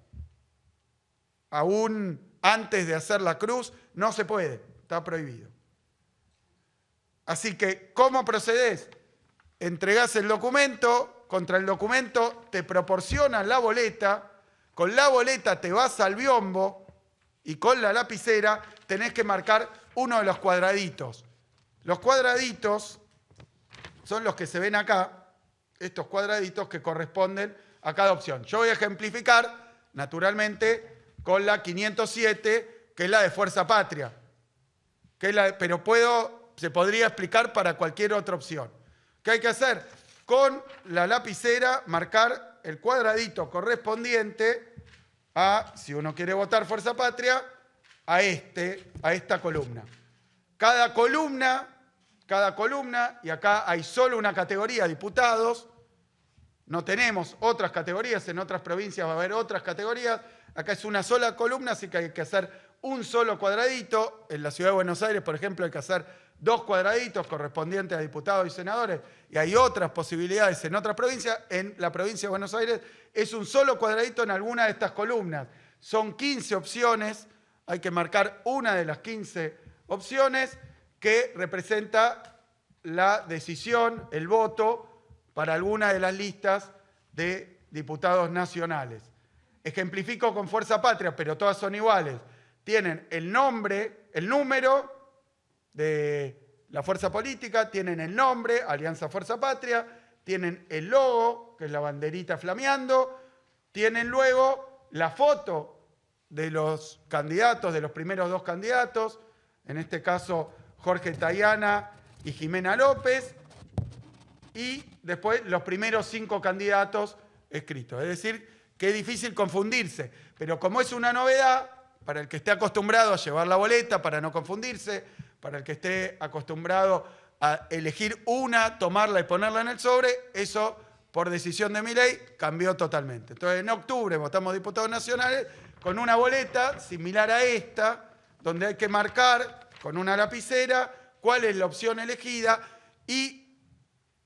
Aún antes de hacer la cruz, no se puede. Está prohibido. Así que, ¿cómo procedés? Entregás el documento, contra el documento te proporcionan la boleta, con la boleta te vas al biombo y con la lapicera tenés que marcar uno de los cuadraditos. Los cuadraditos son los que se ven acá, estos cuadraditos que corresponden a cada opción. Yo voy a ejemplificar, naturalmente, con la 507, que es la de Fuerza Patria. Pero se podría explicar para cualquier otra opción. ¿Qué hay que hacer? Con la lapicera marcar el cuadradito correspondiente a, si uno quiere votar Fuerza Patria, a esta columna. Cada columna, y acá hay solo una categoría, diputados, no tenemos otras categorías, en otras provincias va a haber otras categorías, acá es una sola columna, así que hay que hacer un solo cuadradito. En la Ciudad de Buenos Aires, por ejemplo, hay que hacer 2 cuadraditos correspondientes a diputados y senadores, y hay otras posibilidades en otras provincias. En la provincia de Buenos Aires es un solo cuadradito en alguna de estas columnas. Son 15 opciones, hay que marcar una de las 15 opciones que representa la decisión, el voto, para alguna de las listas de diputados nacionales. Ejemplifico con Fuerza Patria, pero todas son iguales. Tienen el nombre, el número de la fuerza política, tienen el nombre, Alianza Fuerza Patria, tienen el logo, que es la banderita flameando, tienen luego la foto de los candidatos, de los primeros 2 candidatos, en este caso Jorge Tayana y Jimena López, y después los primeros 5 candidatos escritos. Es decir, que es difícil confundirse, pero como es una novedad, para el que esté acostumbrado a llevar la boleta, para no confundirse, para el que esté acostumbrado a elegir una, tomarla y ponerla en el sobre, eso, por decisión de mi ley, cambió totalmente. Entonces, en octubre votamos diputados nacionales con una boleta similar a esta, donde hay que marcar con una lapicera cuál es la opción elegida, y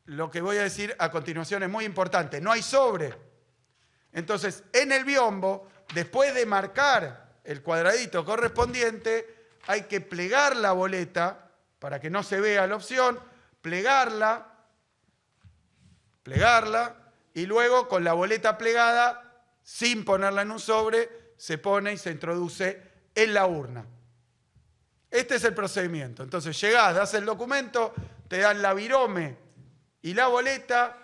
lo que voy a decir a continuación es muy importante, no hay sobre. Entonces, en el biombo, después de marcar el cuadradito correspondiente, hay que plegar la boleta para que no se vea la opción, plegarla, y luego con la boleta plegada, sin ponerla en un sobre, se pone y se introduce en la urna. Este es el procedimiento. Entonces llegás, das el documento, te dan la virome y la boleta,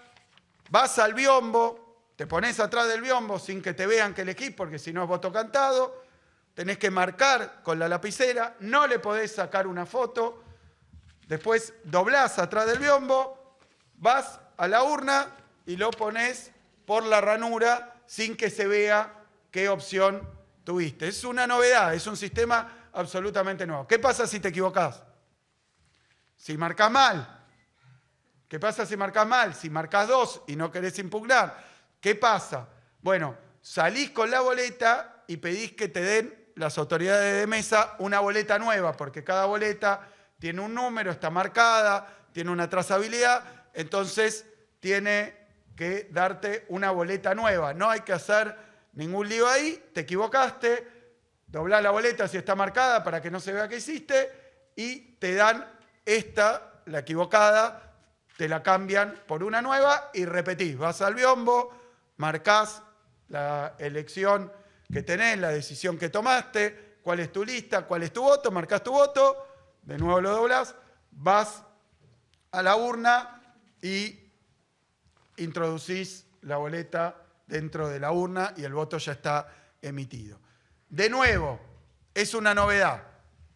vas al biombo, te pones atrás del biombo sin que te vean que elegís, porque si no es voto cantado, tenés que marcar con la lapicera, no le podés sacar una foto, después doblás atrás del biombo, vas a la urna y lo ponés por la ranura sin que se vea qué opción tuviste. Es una novedad, es un sistema absolutamente nuevo. ¿Qué pasa si te equivocás? Si marcás mal. ¿Qué pasa si marcás mal? Si marcás 2 y no querés impugnar, ¿qué pasa? Bueno, salís con la boleta y pedís que te den las autoridades de mesa una boleta nueva, porque cada boleta tiene un número, está marcada, tiene una trazabilidad, entonces tiene que darte una boleta nueva. No hay que hacer ningún lío ahí, te equivocaste, doblás la boleta si está marcada para que no se vea que hiciste y te dan esta, la equivocada, te la cambian por una nueva y repetís. Vas al biombo, marcás la elección que tenés, la decisión que tomaste, cuál es tu lista, cuál es tu voto, marcás tu voto, de nuevo lo doblás, vas a la urna y introducís la boleta dentro de la urna y el voto ya está emitido. De nuevo, es una novedad,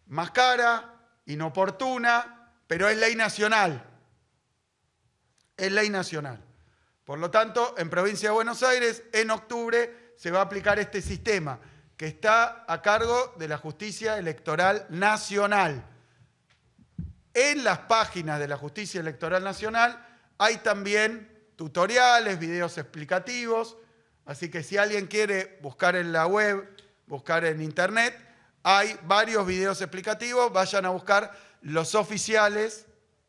más cara, inoportuna, pero es ley nacional. Es ley nacional. Por lo tanto, en Provincia de Buenos Aires, en octubre, se va a aplicar este sistema, que está a cargo de la Justicia Electoral Nacional. En las páginas de la Justicia Electoral Nacional hay también tutoriales, videos explicativos, así que si alguien quiere buscar en la web, buscar en internet, hay varios videos explicativos, vayan a buscar los oficiales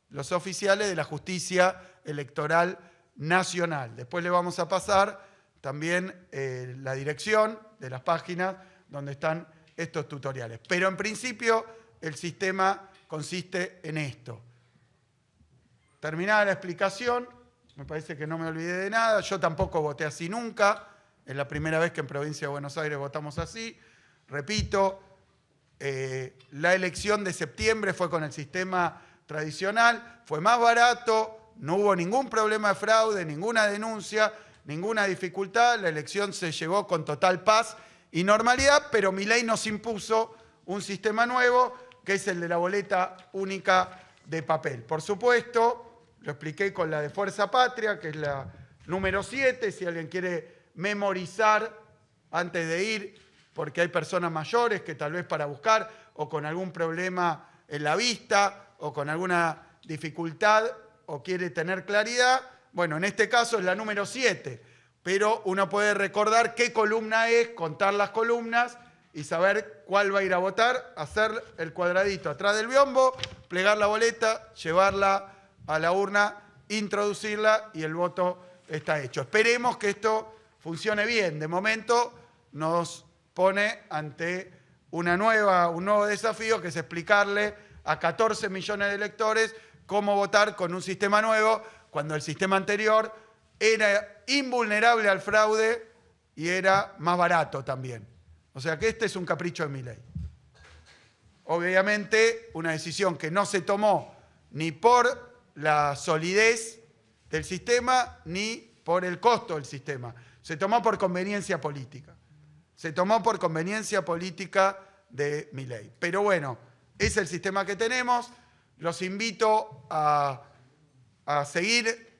de la Justicia Electoral Nacional. Después le vamos a pasar también la dirección de las páginas donde están estos tutoriales. Pero en principio el sistema consiste en esto. Terminada la explicación, me parece que no me olvidé de nada, yo tampoco voté así nunca, es la primera vez que en Provincia de Buenos Aires votamos así. Repito, la elección de septiembre fue con el sistema tradicional, fue más barato, no hubo ningún problema de fraude, ninguna denuncia, ninguna dificultad, la elección se llevó con total paz y normalidad, pero Milei nos impuso un sistema nuevo, que es el de la boleta única de papel. Por supuesto, lo expliqué con la de Fuerza Patria, que es la número 7, si alguien quiere memorizar antes de ir, porque hay personas mayores que tal vez para buscar o con algún problema en la vista o con alguna dificultad o quiere tener claridad. Bueno, en este caso es la número 7, pero uno puede recordar qué columna es, contar las columnas y saber cuál va a ir a votar, hacer el cuadradito atrás del biombo, plegar la boleta, llevarla a la urna, introducirla y el voto está hecho. Esperemos que esto funcione bien. De momento nos pone ante un nuevo desafío, que es explicarle a 14 millones de electores cómo votar con un sistema nuevo, cuando el sistema anterior era invulnerable al fraude y era más barato también. O sea que este es un capricho de Milei. Obviamente, una decisión que no se tomó ni por la solidez del sistema ni por el costo del sistema. Se tomó por conveniencia política. Se tomó por conveniencia política de Milei. Pero bueno, es el sistema que tenemos. Los invito a seguir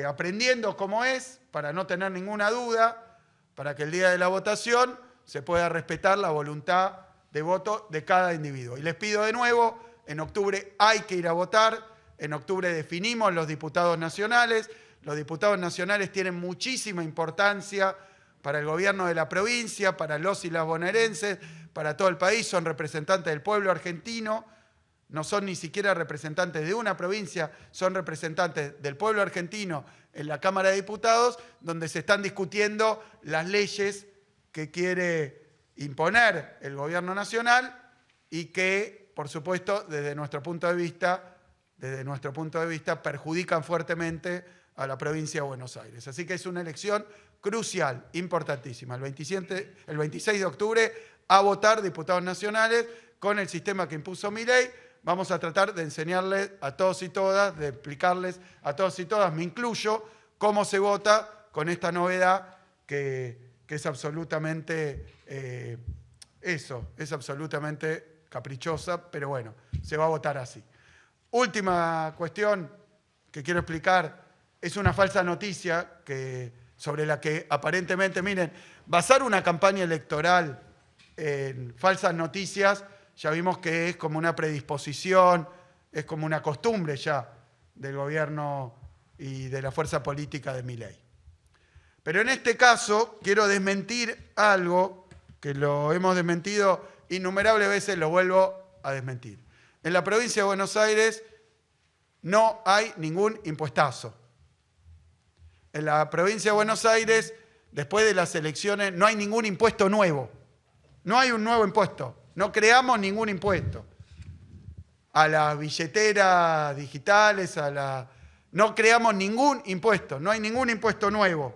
aprendiendo cómo es, para no tener ninguna duda, para que el día de la votación se pueda respetar la voluntad de voto de cada individuo. Y les pido de nuevo, en octubre hay que ir a votar, en octubre definimos los diputados nacionales. Los diputados nacionales tienen muchísima importancia para el gobierno de la provincia, para los y las bonaerenses, para todo el país, son representantes del pueblo argentino, no son ni siquiera representantes de una provincia, son representantes del pueblo argentino en la Cámara de Diputados, donde se están discutiendo las leyes que quiere imponer el gobierno nacional y que, por supuesto, desde nuestro punto de vista, perjudican fuertemente a la provincia de Buenos Aires. Así que es una elección crucial, importantísima. El 26 de octubre a votar diputados nacionales con el sistema que impuso Milei. Vamos a tratar de enseñarles a todos y todas, de explicarles a todos y todas, me incluyo, cómo se vota con esta novedad que es absolutamente es absolutamente caprichosa, pero bueno, se va a votar así. Última cuestión que quiero explicar, es una falsa noticia sobre la que aparentemente, miren, basar una campaña electoral en falsas noticias, ya vimos que es como una predisposición, es como una costumbre ya del gobierno y de la fuerza política de Milei. Pero en este caso quiero desmentir algo que lo hemos desmentido innumerables veces, lo vuelvo a desmentir. En la provincia de Buenos Aires no hay ningún impuestazo. En la provincia de Buenos Aires, después de las elecciones, no hay ningún impuesto nuevo. No hay un nuevo impuesto. No creamos ningún impuesto. A las billeteras digitales, no creamos ningún impuesto. No hay ningún impuesto nuevo.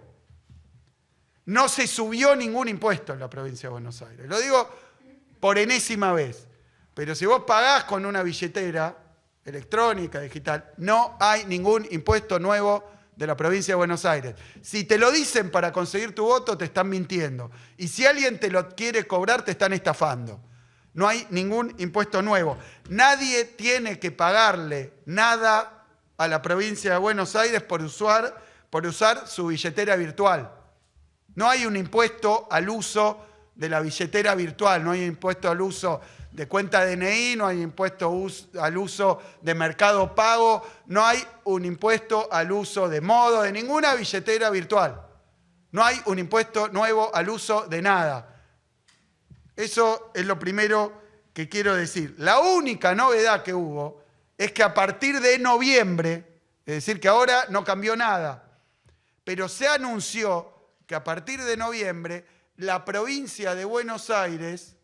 No se subió ningún impuesto en la provincia de Buenos Aires. Lo digo por enésima vez. Pero si vos pagás con una billetera electrónica, digital, no hay ningún impuesto nuevo de la provincia de Buenos Aires. Si te lo dicen para conseguir tu voto, te están mintiendo. Y si alguien te lo quiere cobrar, te están estafando. No hay ningún impuesto nuevo. Nadie tiene que pagarle nada a la provincia de Buenos Aires por usar su billetera virtual. No hay un impuesto al uso de la billetera virtual, no hay impuesto al uso de cuenta DNI, no hay impuesto al uso de Mercado Pago, no hay un impuesto al uso de Modo, de ninguna billetera virtual. No hay un impuesto nuevo al uso de nada. Eso es lo primero que quiero decir. La única novedad que hubo es que a partir de noviembre, es decir, que ahora no cambió nada, pero se anunció que a partir de noviembre la provincia de Buenos Aires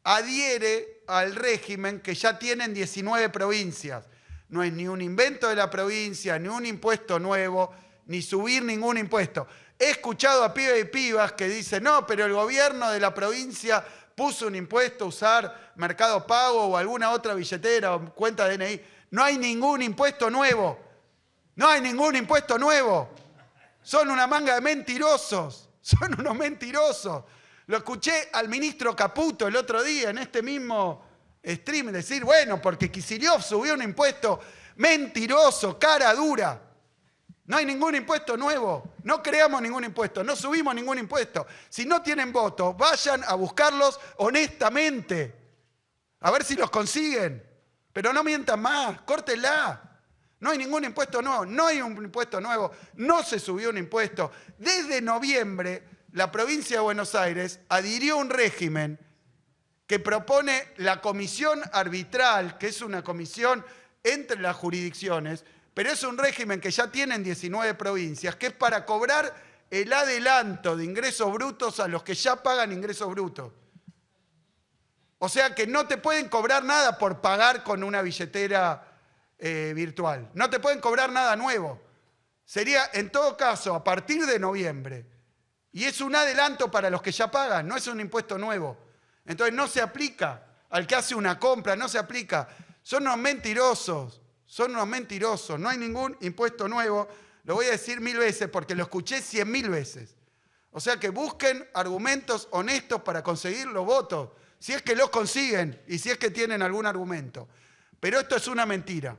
adhiere al régimen que ya tienen 19 provincias. No es ni un invento de la provincia, ni un impuesto nuevo, ni subir ningún impuesto. He escuchado a pibes y pibas que dicen, no, pero el gobierno de la provincia puso un impuesto a usar Mercado Pago o alguna otra billetera o cuenta DNI. No hay ningún impuesto nuevo. No hay ningún impuesto nuevo. Son una manga de mentirosos. Son unos mentirosos. Lo escuché al ministro Caputo el otro día en este mismo stream decir, bueno, porque Kicillof subió un impuesto mentiroso, cara dura. No hay ningún impuesto nuevo. No creamos ningún impuesto. No subimos ningún impuesto. Si no tienen votos, vayan a buscarlos honestamente. A ver si los consiguen. Pero no mientan más. Córtenla. No hay ningún impuesto nuevo. No hay un impuesto nuevo. No se subió un impuesto. Desde noviembre, la provincia de Buenos Aires adhirió a un régimen que propone la comisión arbitral, que es una comisión entre las jurisdicciones, pero es un régimen que ya tienen 19 provincias, que es para cobrar el adelanto de ingresos brutos a los que ya pagan ingresos brutos. O sea que no te pueden cobrar nada por pagar con una billetera virtual. No te pueden cobrar nada nuevo. Sería, en todo caso, a partir de noviembre. Y es un adelanto para los que ya pagan, no es un impuesto nuevo. Entonces no se aplica al que hace una compra, no se aplica. Son unos mentirosos. Son unos mentirosos, no hay ningún impuesto nuevo. Lo voy a decir 1000 veces porque lo escuché 100.000 veces. O sea que busquen argumentos honestos para conseguir los votos, si es que los consiguen y si es que tienen algún argumento. Pero esto es una mentira.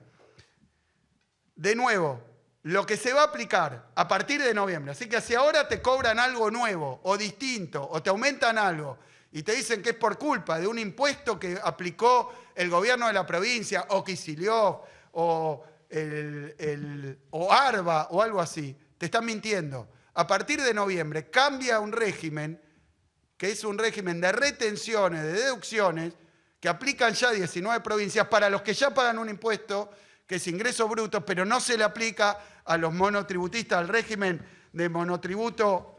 De nuevo, lo que se va a aplicar a partir de noviembre, así que si ahora te cobran algo nuevo o distinto o te aumentan algo y te dicen que es por culpa de un impuesto que aplicó el gobierno de la provincia o Kicillof, o ARBA o algo así, te están mintiendo. A partir de noviembre cambia un régimen que es un régimen de retenciones, de deducciones, que aplican ya 19 provincias para los que ya pagan un impuesto, que es ingresos brutos, pero no se le aplica a los monotributistas, al régimen de monotributo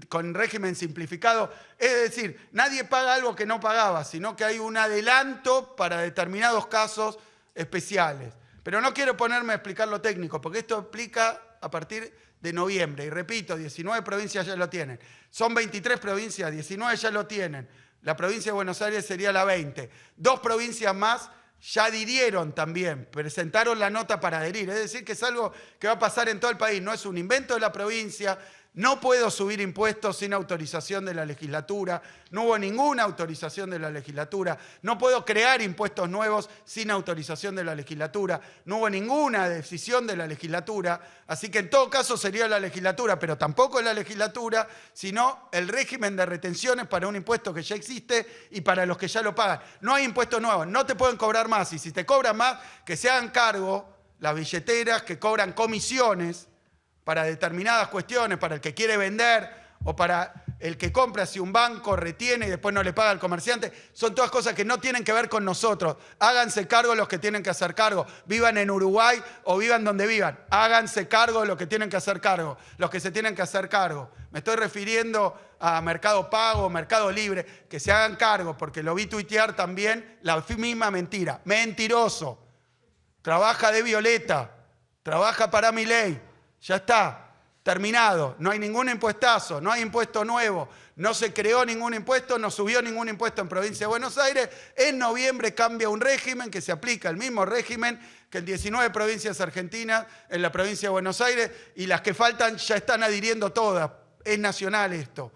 con régimen simplificado. Es decir, nadie paga algo que no pagaba, sino que hay un adelanto para determinados casos especiales. Pero no quiero ponerme a explicar lo técnico, porque esto aplica a partir de noviembre. Y repito, 19 provincias ya lo tienen. Son 23 provincias, 19 ya lo tienen. La provincia de Buenos Aires sería la 20. 2 provincias más ya adhirieron también, presentaron la nota para adherir. Es decir, que es algo que va a pasar en todo el país. No es un invento de la provincia. No puedo subir impuestos sin autorización de la legislatura. No hubo ninguna autorización de la legislatura. No puedo crear impuestos nuevos sin autorización de la legislatura. No hubo ninguna decisión de la legislatura. Así que en todo caso sería la legislatura, pero tampoco es la legislatura, sino el régimen de retenciones para un impuesto que ya existe y para los que ya lo pagan. No hay impuestos nuevos. No te pueden cobrar más. Y si te cobran más, que se hagan cargo las billeteras que cobran comisiones para determinadas cuestiones, para el que quiere vender o para el que compra si un banco retiene y después no le paga al comerciante. Son todas cosas que no tienen que ver con nosotros. Háganse cargo los que tienen que hacer cargo. Vivan en Uruguay o vivan donde vivan. Háganse cargo de los que tienen que hacer cargo, los que se tienen que hacer cargo. Me estoy refiriendo a Mercado Pago, Mercado Libre, que se hagan cargo, porque lo vi tuitear también la misma mentira. Mentiroso. Trabaja de Violeta, trabaja para Milei. Ya está. Terminado, no hay ningún impuestazo, no hay impuesto nuevo, no se creó ningún impuesto, no subió ningún impuesto en Provincia de Buenos Aires. En noviembre cambia un régimen que se aplica el mismo régimen que en 19 provincias argentinas, en la provincia de Buenos Aires, y las que faltan ya están adhiriendo todas. Es nacional esto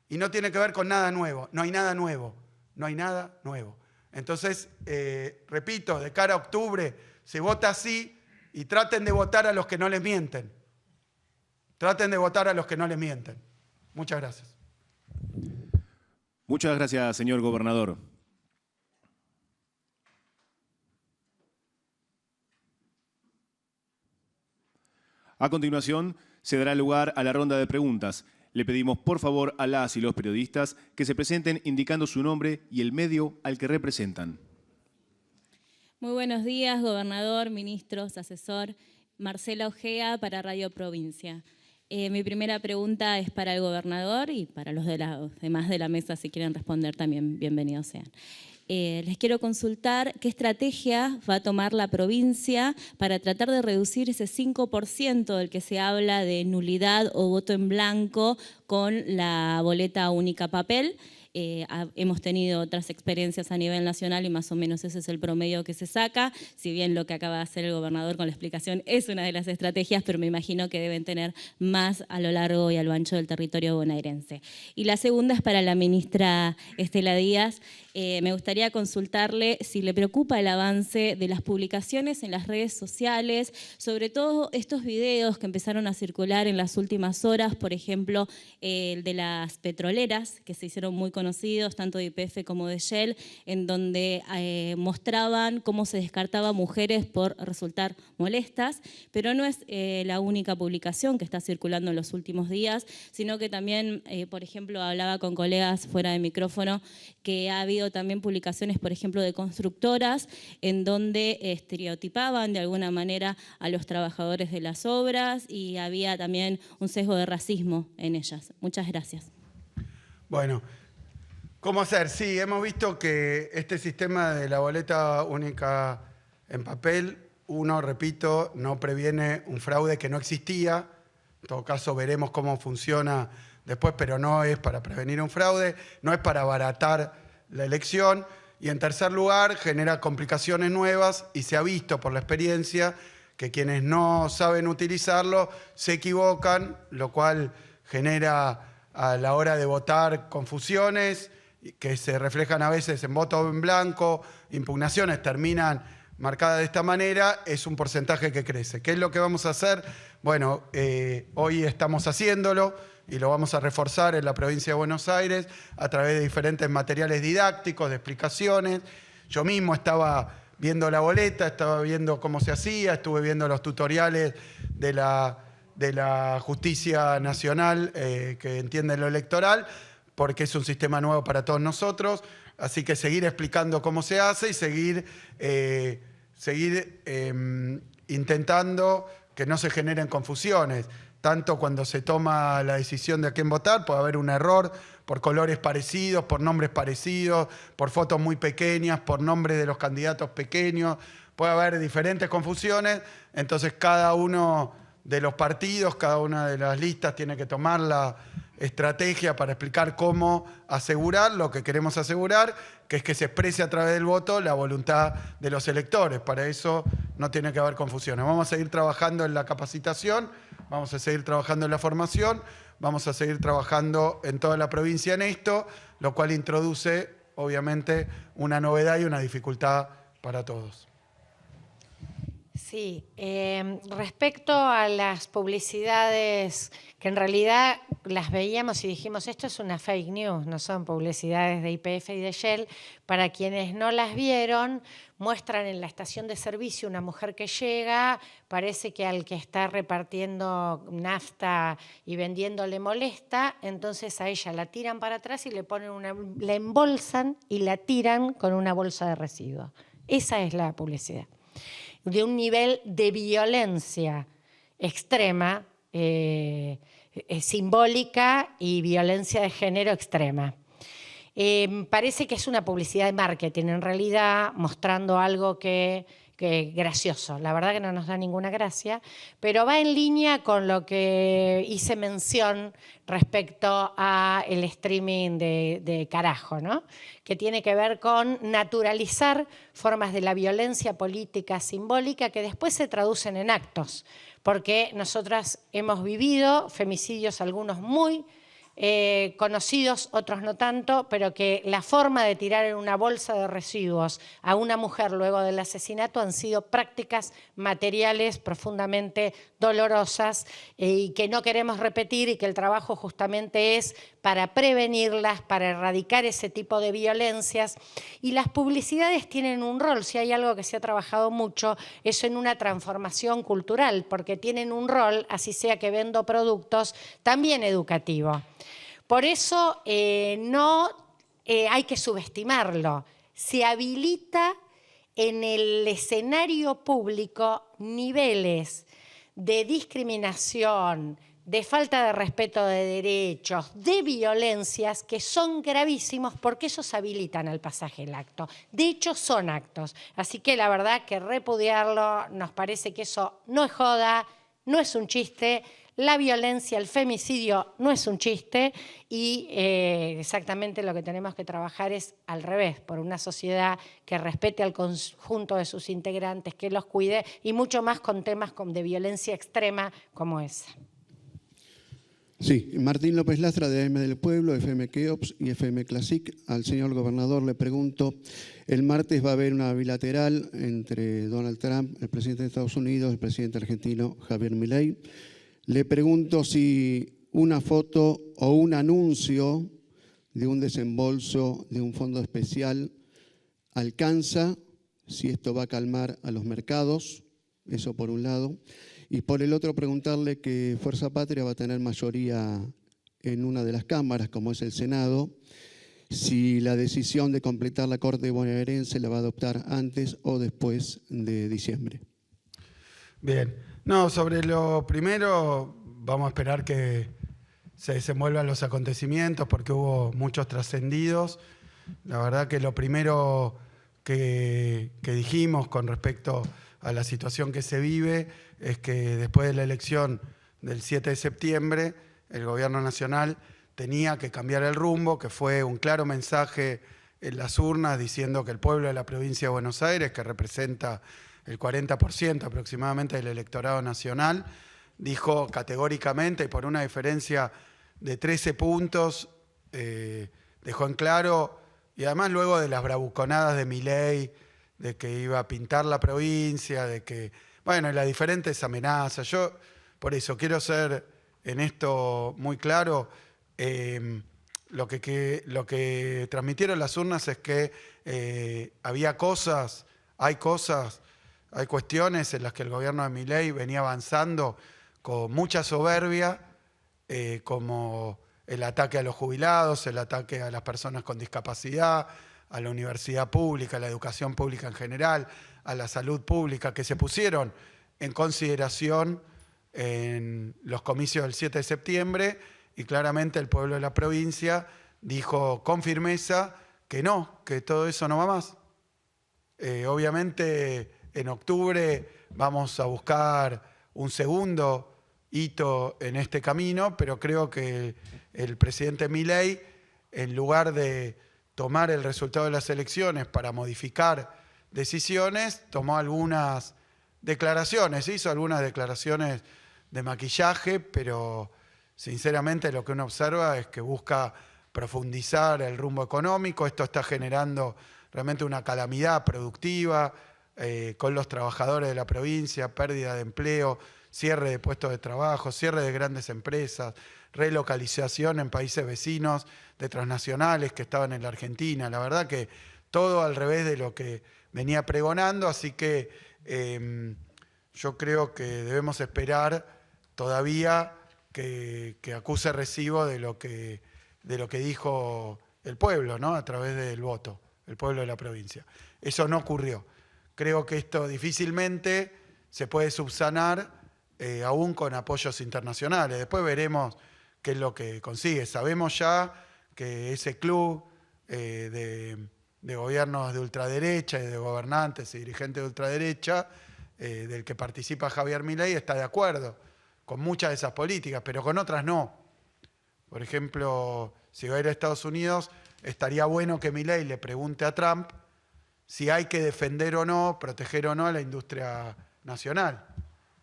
y no tiene que ver con nada nuevo, no hay nada nuevo, no hay nada nuevo. Entonces, repito, de cara a octubre se vota así y traten de votar a los que no les mienten. Traten de votar a los que no les mienten. Muchas gracias. Muchas gracias, señor gobernador. A continuación, se dará lugar a la ronda de preguntas. Le pedimos, por favor, a las y los periodistas que se presenten indicando su nombre y el medio al que representan. Muy buenos días, gobernador, ministros, asesor. Marcela Ojea para Radio Provincia. Mi primera pregunta es para el gobernador y para los demás de la mesa, si quieren responder también, bienvenidos sean. Les quiero consultar qué estrategia va a tomar la provincia para tratar de reducir ese 5% del que se habla de nulidad o voto en blanco con la boleta única papel. Hemos tenido otras experiencias a nivel nacional y más o menos ese es el promedio que se saca, si bien lo que acaba de hacer el gobernador con la explicación es una de las estrategias, pero me imagino que deben tener más a lo largo y a lo ancho del territorio bonaerense. Y la segunda es para la ministra Estela Díaz. Me gustaría consultarle si le preocupa el avance de las publicaciones en las redes sociales, sobre todo estos videos que empezaron a circular en las últimas horas, por ejemplo, el de las petroleras, que se hicieron muy conocidos, tanto de YPF como de Shell, en donde mostraban cómo se descartaba mujeres por resultar molestas, pero no es la única publicación que está circulando en los últimos días, sino que también, por ejemplo, hablaba con colegas fuera de micrófono, que ha habido también publicaciones, por ejemplo, de constructoras, en donde estereotipaban de alguna manera a los trabajadores de las obras y había también un sesgo de racismo en ellas. Muchas gracias. Bueno, ¿cómo hacer? Sí, hemos visto que este sistema de la boleta única en papel, uno, repito, no previene un fraude que no existía. En todo caso, veremos cómo funciona después, pero no es para prevenir un fraude, no es para abaratar la elección. Y en tercer lugar, genera complicaciones nuevas y se ha visto por la experiencia que quienes no saben utilizarlo se equivocan, lo cual genera a la hora de votar confusiones que se reflejan a veces en voto en blanco, impugnaciones terminan marcadas de esta manera, es un porcentaje que crece. ¿Qué es lo que vamos a hacer? Bueno, hoy estamos haciéndolo y lo vamos a reforzar en la provincia de Buenos Aires a través de diferentes materiales didácticos, de explicaciones. Yo mismo estaba viendo la boleta, estaba viendo cómo se hacía, estuve viendo los tutoriales de la Justicia Nacional que entiende lo electoral, porque es un sistema nuevo para todos nosotros. Así que seguir explicando cómo se hace y seguir intentando que no se generen confusiones. Tanto cuando se toma la decisión de a quién votar, puede haber un error por colores parecidos, por nombres parecidos, por fotos muy pequeñas, por nombres de los candidatos pequeños. Puede haber diferentes confusiones, entonces cada uno de los partidos, cada una de las listas tiene que tomar la estrategia para explicar cómo asegurar lo que queremos asegurar, que es que se exprese a través del voto la voluntad de los electores. Para eso no tiene que haber confusiones. Vamos a seguir trabajando en la capacitación, vamos a seguir trabajando en la formación, vamos a seguir trabajando en toda la provincia en esto, lo cual introduce, obviamente, una novedad y una dificultad para todos. Sí, respecto a las publicidades que en realidad las veíamos y dijimos, esto es una fake news, no son publicidades de YPF y de Shell. Para quienes no las vieron, muestran en la estación de servicio una mujer que llega, parece que al que está repartiendo nafta y vendiendo le molesta, entonces a ella la tiran para atrás y le ponen la embolsan y la tiran con una bolsa de residuos. Esa es la publicidad. De un nivel de violencia extrema, simbólica y violencia de género extrema. Parece que es una publicidad de marketing, en realidad mostrando algo que gracioso. La verdad que no nos da ninguna gracia, pero va en línea con lo que hice mención respecto al streaming de carajo, ¿no? Que tiene que ver con naturalizar formas de la violencia política simbólica que después se traducen en actos, porque nosotras hemos vivido femicidios, algunos muy conocidos, otros no tanto, pero que la forma de tirar en una bolsa de residuos a una mujer luego del asesinato han sido prácticas materiales profundamente dolorosas y que no queremos repetir, y que el trabajo justamente es para prevenirlas, para erradicar ese tipo de violencias. Y las publicidades tienen un rol, si hay algo que se ha trabajado mucho, es en una transformación cultural, porque tienen un rol, así sea que vendo productos, también educativo. Por eso no hay que subestimarlo. Se habilita en el escenario público niveles de discriminación, de falta de respeto de derechos, de violencias que son gravísimos porque esos habilitan al pasaje del acto. De hecho, son actos. Así que la verdad que repudiarlo, nos parece que eso no es joda, no es un chiste. La violencia, el femicidio no es un chiste y exactamente lo que tenemos que trabajar es al revés, por una sociedad que respete al conjunto de sus integrantes, que los cuide y mucho más con temas de violencia extrema como esa. Sí, Martín López Lastra de AM del Pueblo, FM Keops y FM Classic. Al señor gobernador le pregunto, el martes va a haber una bilateral entre Donald Trump, el presidente de Estados Unidos, y el presidente argentino Javier Milei. Le pregunto si una foto o un anuncio de un desembolso de un fondo especial alcanza, si esto va a calmar a los mercados, eso por un lado. Y por el otro preguntarle que Fuerza Patria va a tener mayoría en una de las cámaras, como es el Senado, si la decisión de completar la Corte bonaerense la va a adoptar antes o después de diciembre. Bien. No, sobre lo primero, vamos a esperar que se desenvuelvan los acontecimientos porque hubo muchos trascendidos. La verdad que lo primero que dijimos con respecto a la situación que se vive es que después de la elección del 7 de septiembre, el gobierno nacional tenía que cambiar el rumbo, que fue un claro mensaje en las urnas diciendo que el pueblo de la provincia de Buenos Aires, que representa el 40% aproximadamente del electorado nacional, dijo categóricamente y por una diferencia de 13 puntos, dejó en claro, y además luego de las bravuconadas de Milei, de que iba a pintar la provincia, de que, bueno, y las diferentes amenazas. Yo, por eso, quiero ser en esto muy claro. Lo que transmitieron las urnas es que había cosas, hay cuestiones en las que el gobierno de Milei venía avanzando con mucha soberbia, como el ataque a los jubilados, el ataque a las personas con discapacidad, a la universidad pública, a la educación pública en general, a la salud pública, que se pusieron en consideración en los comicios del 7 de septiembre y claramente el pueblo de la provincia dijo con firmeza que no, que todo eso no va más. Obviamente en octubre vamos a buscar un segundo hito en este camino, pero creo que el presidente Milei, en lugar de tomar el resultado de las elecciones para modificar decisiones, tomó algunas declaraciones, hizo algunas declaraciones de maquillaje, pero sinceramente lo que uno observa es que busca profundizar el rumbo económico. Esto está generando realmente una calamidad productiva con los trabajadores de la provincia, pérdida de empleo, cierre de puestos de trabajo, cierre de grandes empresas, relocalización en países vecinos de transnacionales que estaban en la Argentina. La verdad que todo al revés de lo que venía pregonando, así que yo creo que debemos esperar todavía que acuse recibo de lo que dijo el pueblo, ¿no? A través del voto, el pueblo de la provincia. Eso no ocurrió. Creo que esto difícilmente se puede subsanar aún con apoyos internacionales. Después veremos qué es lo que consigue. Sabemos ya que ese club de gobiernos de ultraderecha y de gobernantes y dirigentes de ultraderecha, del que participa Javier Milei, está de acuerdo con muchas de esas políticas, pero con otras no. Por ejemplo, si va a ir a Estados Unidos, estaría bueno que Milei le pregunte a Trump si hay que defender o no, proteger o no a la industria nacional.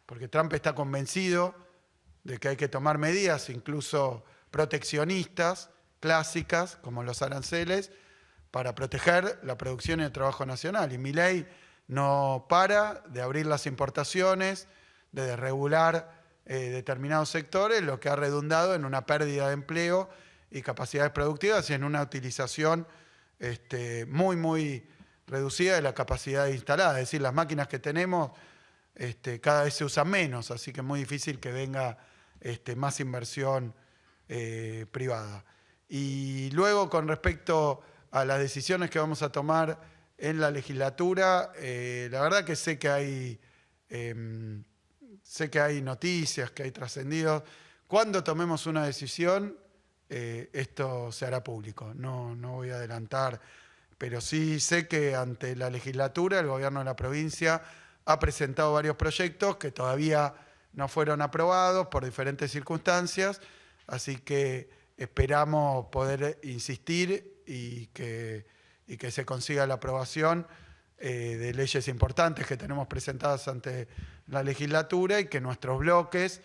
Porque Trump está convencido de que hay que tomar medidas, incluso proteccionistas, clásicas, como los aranceles, para proteger la producción y el trabajo nacional. Y Milei no para de abrir las importaciones, de desregular determinados sectores, lo que ha redundado en una pérdida de empleo y capacidades productivas y en una utilización muy, muy reducida de la capacidad instalada. Es decir, las máquinas que tenemos cada vez se usan menos, así que es muy difícil que venga más inversión privada. Y luego, con respecto a las decisiones que vamos a tomar en la legislatura, la verdad que sé que hay noticias, que hay trascendidos. Cuando tomemos una decisión, esto se hará público. No voy a adelantar, pero sí sé que ante la legislatura el gobierno de la provincia ha presentado varios proyectos que todavía no fueron aprobados por diferentes circunstancias, así que esperamos poder insistir y que se consiga la aprobación de leyes importantes que tenemos presentadas ante la legislatura y que nuestros bloques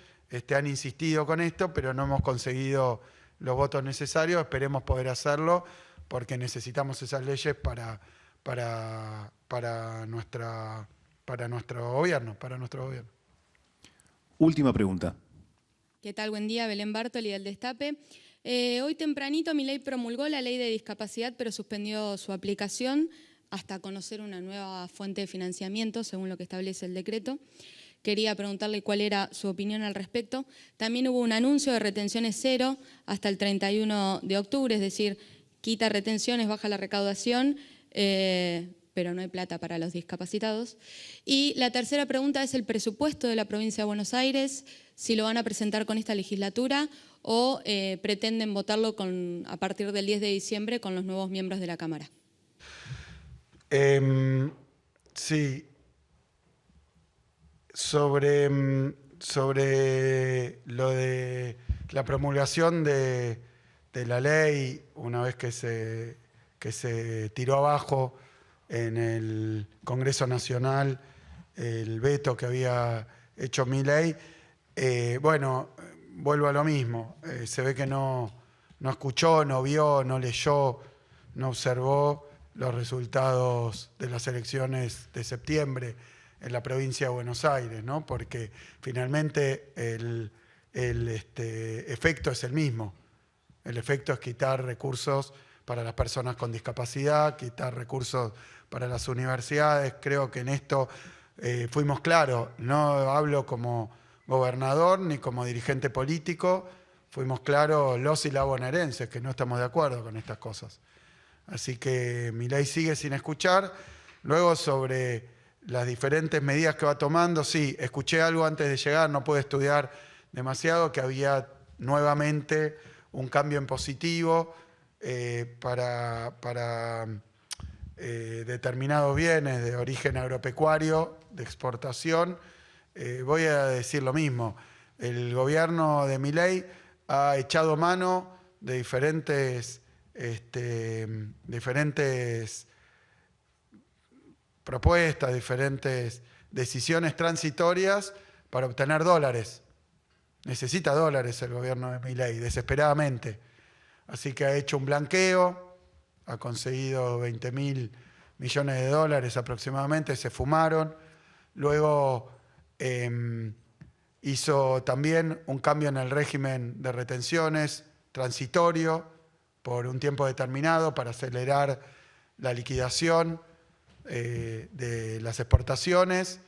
han insistido con esto, pero no hemos conseguido los votos necesarios. Esperemos poder hacerlo porque necesitamos esas leyes para nuestro gobierno. Última pregunta. ¿Qué tal? Buen día, Belén Bartoli del Destape. Hoy tempranito Milei promulgó la ley de discapacidad, pero suspendió su aplicación hasta conocer una nueva fuente de financiamiento, según lo que establece el decreto. Quería preguntarle cuál era su opinión al respecto. También hubo un anuncio de retenciones cero hasta el 31 de octubre, es decir, quita retenciones, baja la recaudación, pero no hay plata para los discapacitados. Y la tercera pregunta es el presupuesto de la provincia de Buenos Aires, si lo van a presentar con esta legislatura o pretenden votarlo a partir del 10 de diciembre con los nuevos miembros de la Cámara. Sí. Sobre lo de la promulgación de la ley, una vez que se tiró abajo en el Congreso Nacional el veto que había hecho Milei, bueno, vuelvo a lo mismo. Se ve que no escuchó, no vio, no leyó, no observó los resultados de las elecciones de septiembre en la provincia de Buenos Aires, ¿no? Porque finalmente el efecto es el mismo. El efecto es quitar recursos para las personas con discapacidad, quitar recursos para las universidades. Creo que en esto fuimos claros. No hablo como gobernador ni como dirigente político. Fuimos claros los y las bonaerenses que no estamos de acuerdo con estas cosas. Así que Milei sigue sin escuchar. Luego, sobre las diferentes medidas que va tomando, sí, escuché algo antes de llegar, no pude estudiar demasiado, que había nuevamente un cambio en positivo para determinados bienes de origen agropecuario, de exportación. Voy a decir lo mismo. El gobierno de Milei ha echado mano de diferentes propuestas, diferentes decisiones transitorias para obtener dólares. Necesita dólares el gobierno de Milei, desesperadamente. Así que ha hecho un blanqueo, ha conseguido 20.000 millones de dólares aproximadamente, se fumaron. Luego hizo también un cambio en el régimen de retenciones transitorio por un tiempo determinado para acelerar la liquidación de las exportaciones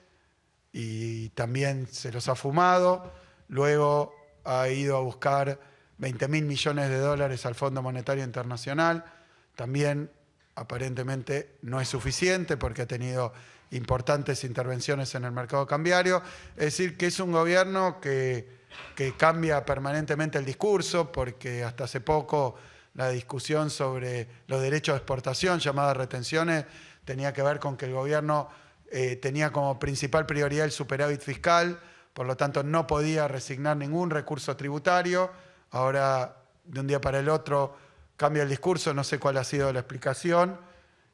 y también se los ha fumado. Luego ha ido a buscar 20.000 millones de dólares al Fondo Monetario Internacional. También aparentemente no es suficiente porque ha tenido importantes intervenciones en el mercado cambiario. Es decir, que es un gobierno que cambia permanentemente el discurso, porque hasta hace poco la discusión sobre los derechos de exportación, llamadas retenciones, tenía que ver con que el gobierno tenía como principal prioridad el superávit fiscal, por lo tanto no podía resignar ningún recurso tributario. Ahora, de un día para el otro, cambia el discurso, no sé cuál ha sido la explicación,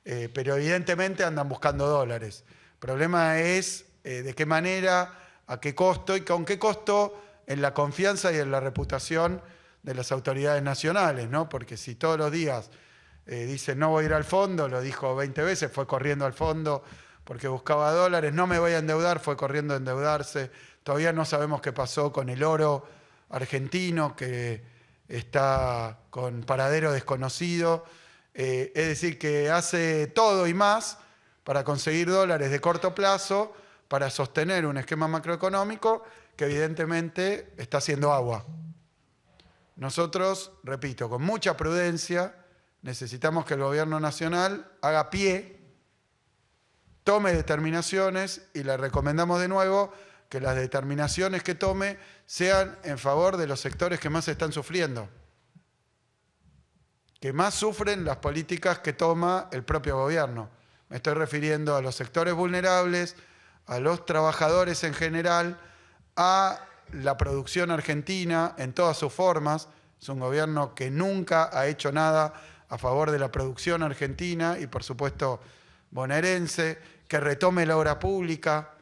pero evidentemente andan buscando dólares. El problema es de qué manera, a qué costo y con qué costo en la confianza y en la reputación de las autoridades nacionales, ¿no? Porque si todos los días dicen no voy a ir al fondo, lo dijo 20 veces, fue corriendo al fondo porque buscaba dólares, no me voy a endeudar, fue corriendo a endeudarse. Todavía no sabemos qué pasó con el oro argentino, que está con paradero desconocido. Es decir, que hace todo y más para conseguir dólares de corto plazo, para sostener un esquema macroeconómico que evidentemente está haciendo agua. Nosotros, repito, con mucha prudencia, necesitamos que el gobierno nacional haga pie, tome determinaciones y le recomendamos de nuevo que las determinaciones que tome sean en favor de los sectores que más están sufriendo, que más sufren las políticas que toma el propio gobierno. Me estoy refiriendo a los sectores vulnerables, a los trabajadores en general, a la producción argentina en todas sus formas. Es un gobierno que nunca ha hecho nada a favor de la producción argentina y, por supuesto, bonaerense, que retome la obra pública,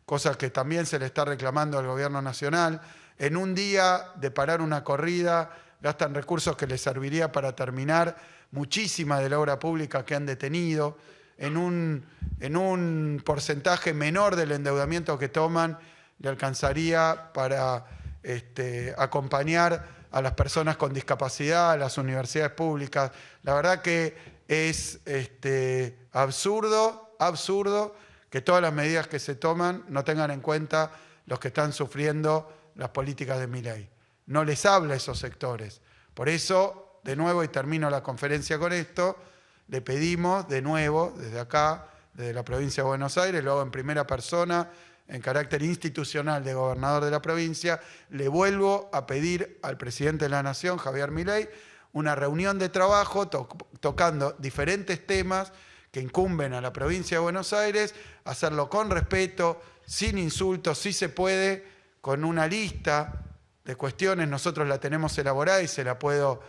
cosa que también se le está reclamando al gobierno nacional. En un día de parar una corrida, gastan recursos que les serviría para terminar muchísima de la obra pública que han detenido, en un porcentaje menor del endeudamiento que toman, le alcanzaría para acompañar a las personas con discapacidad, a las universidades públicas. La verdad que es absurdo que todas las medidas que se toman no tengan en cuenta los que están sufriendo las políticas de Milei. No les habla a esos sectores. Por eso, de nuevo, y termino la conferencia con esto, le pedimos de nuevo, desde acá, desde la provincia de Buenos Aires, lo hago en primera persona, en carácter institucional de gobernador de la provincia, le vuelvo a pedir al presidente de la Nación, Javier Milei, una reunión de trabajo tocando diferentes temas que incumben a la provincia de Buenos Aires, hacerlo con respeto, sin insultos, si se puede, con una lista de cuestiones. Nosotros la tenemos elaborada y se la puedo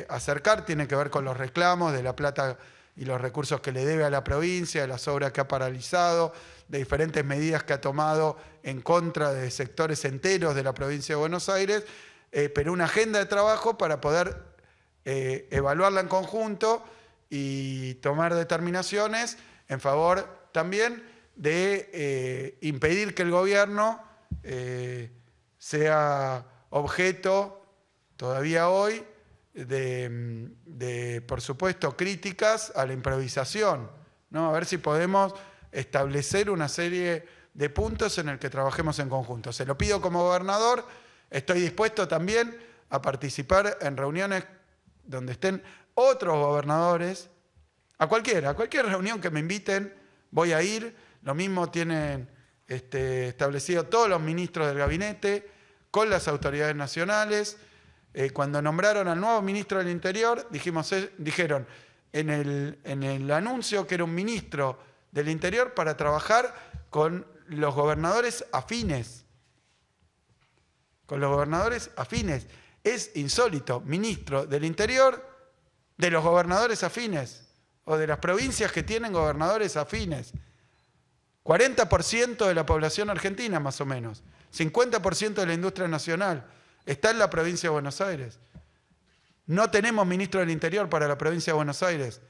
acercar. Tiene que ver con los reclamos de la plata y los recursos que le debe a la provincia, de las obras que ha paralizado, de diferentes medidas que ha tomado en contra de sectores enteros de la provincia de Buenos Aires, pero una agenda de trabajo para poder evaluarla en conjunto y tomar determinaciones en favor también de impedir que el gobierno sea objeto todavía hoy de, por supuesto, críticas a la improvisación, ¿no? A ver si podemos establecer una serie de puntos en el que trabajemos en conjunto. Se lo pido como gobernador, estoy dispuesto también a participar en reuniones donde estén otros gobernadores, a cualquier reunión que me inviten, voy a ir. Lo mismo tienen establecido todos los ministros del gabinete con las autoridades nacionales. Cuando nombraron al nuevo ministro del Interior, dijeron en el anuncio que era un ministro del Interior para trabajar con los gobernadores afines. Con los gobernadores afines. Es insólito, ministro del Interior de los gobernadores afines o de las provincias que tienen gobernadores afines. 40% de la población argentina, más o menos. 50% de la industria nacional está en la provincia de Buenos Aires. No tenemos ministro del Interior para la provincia de Buenos Aires.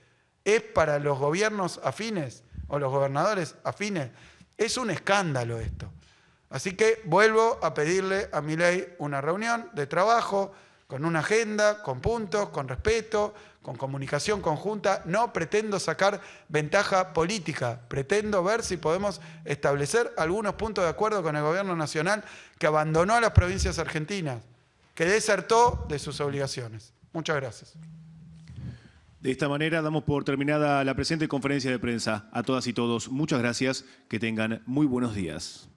Es para los gobiernos afines o los gobernadores afines. Es un escándalo esto. Así que vuelvo a pedirle a Milei una reunión de trabajo con una agenda, con puntos, con respeto, con comunicación conjunta. No pretendo sacar ventaja política, pretendo ver si podemos establecer algunos puntos de acuerdo con el gobierno nacional que abandonó a las provincias argentinas, que desertó de sus obligaciones. Muchas gracias. De esta manera damos por terminada la presente conferencia de prensa. A todas y todos, muchas gracias. Que tengan muy buenos días.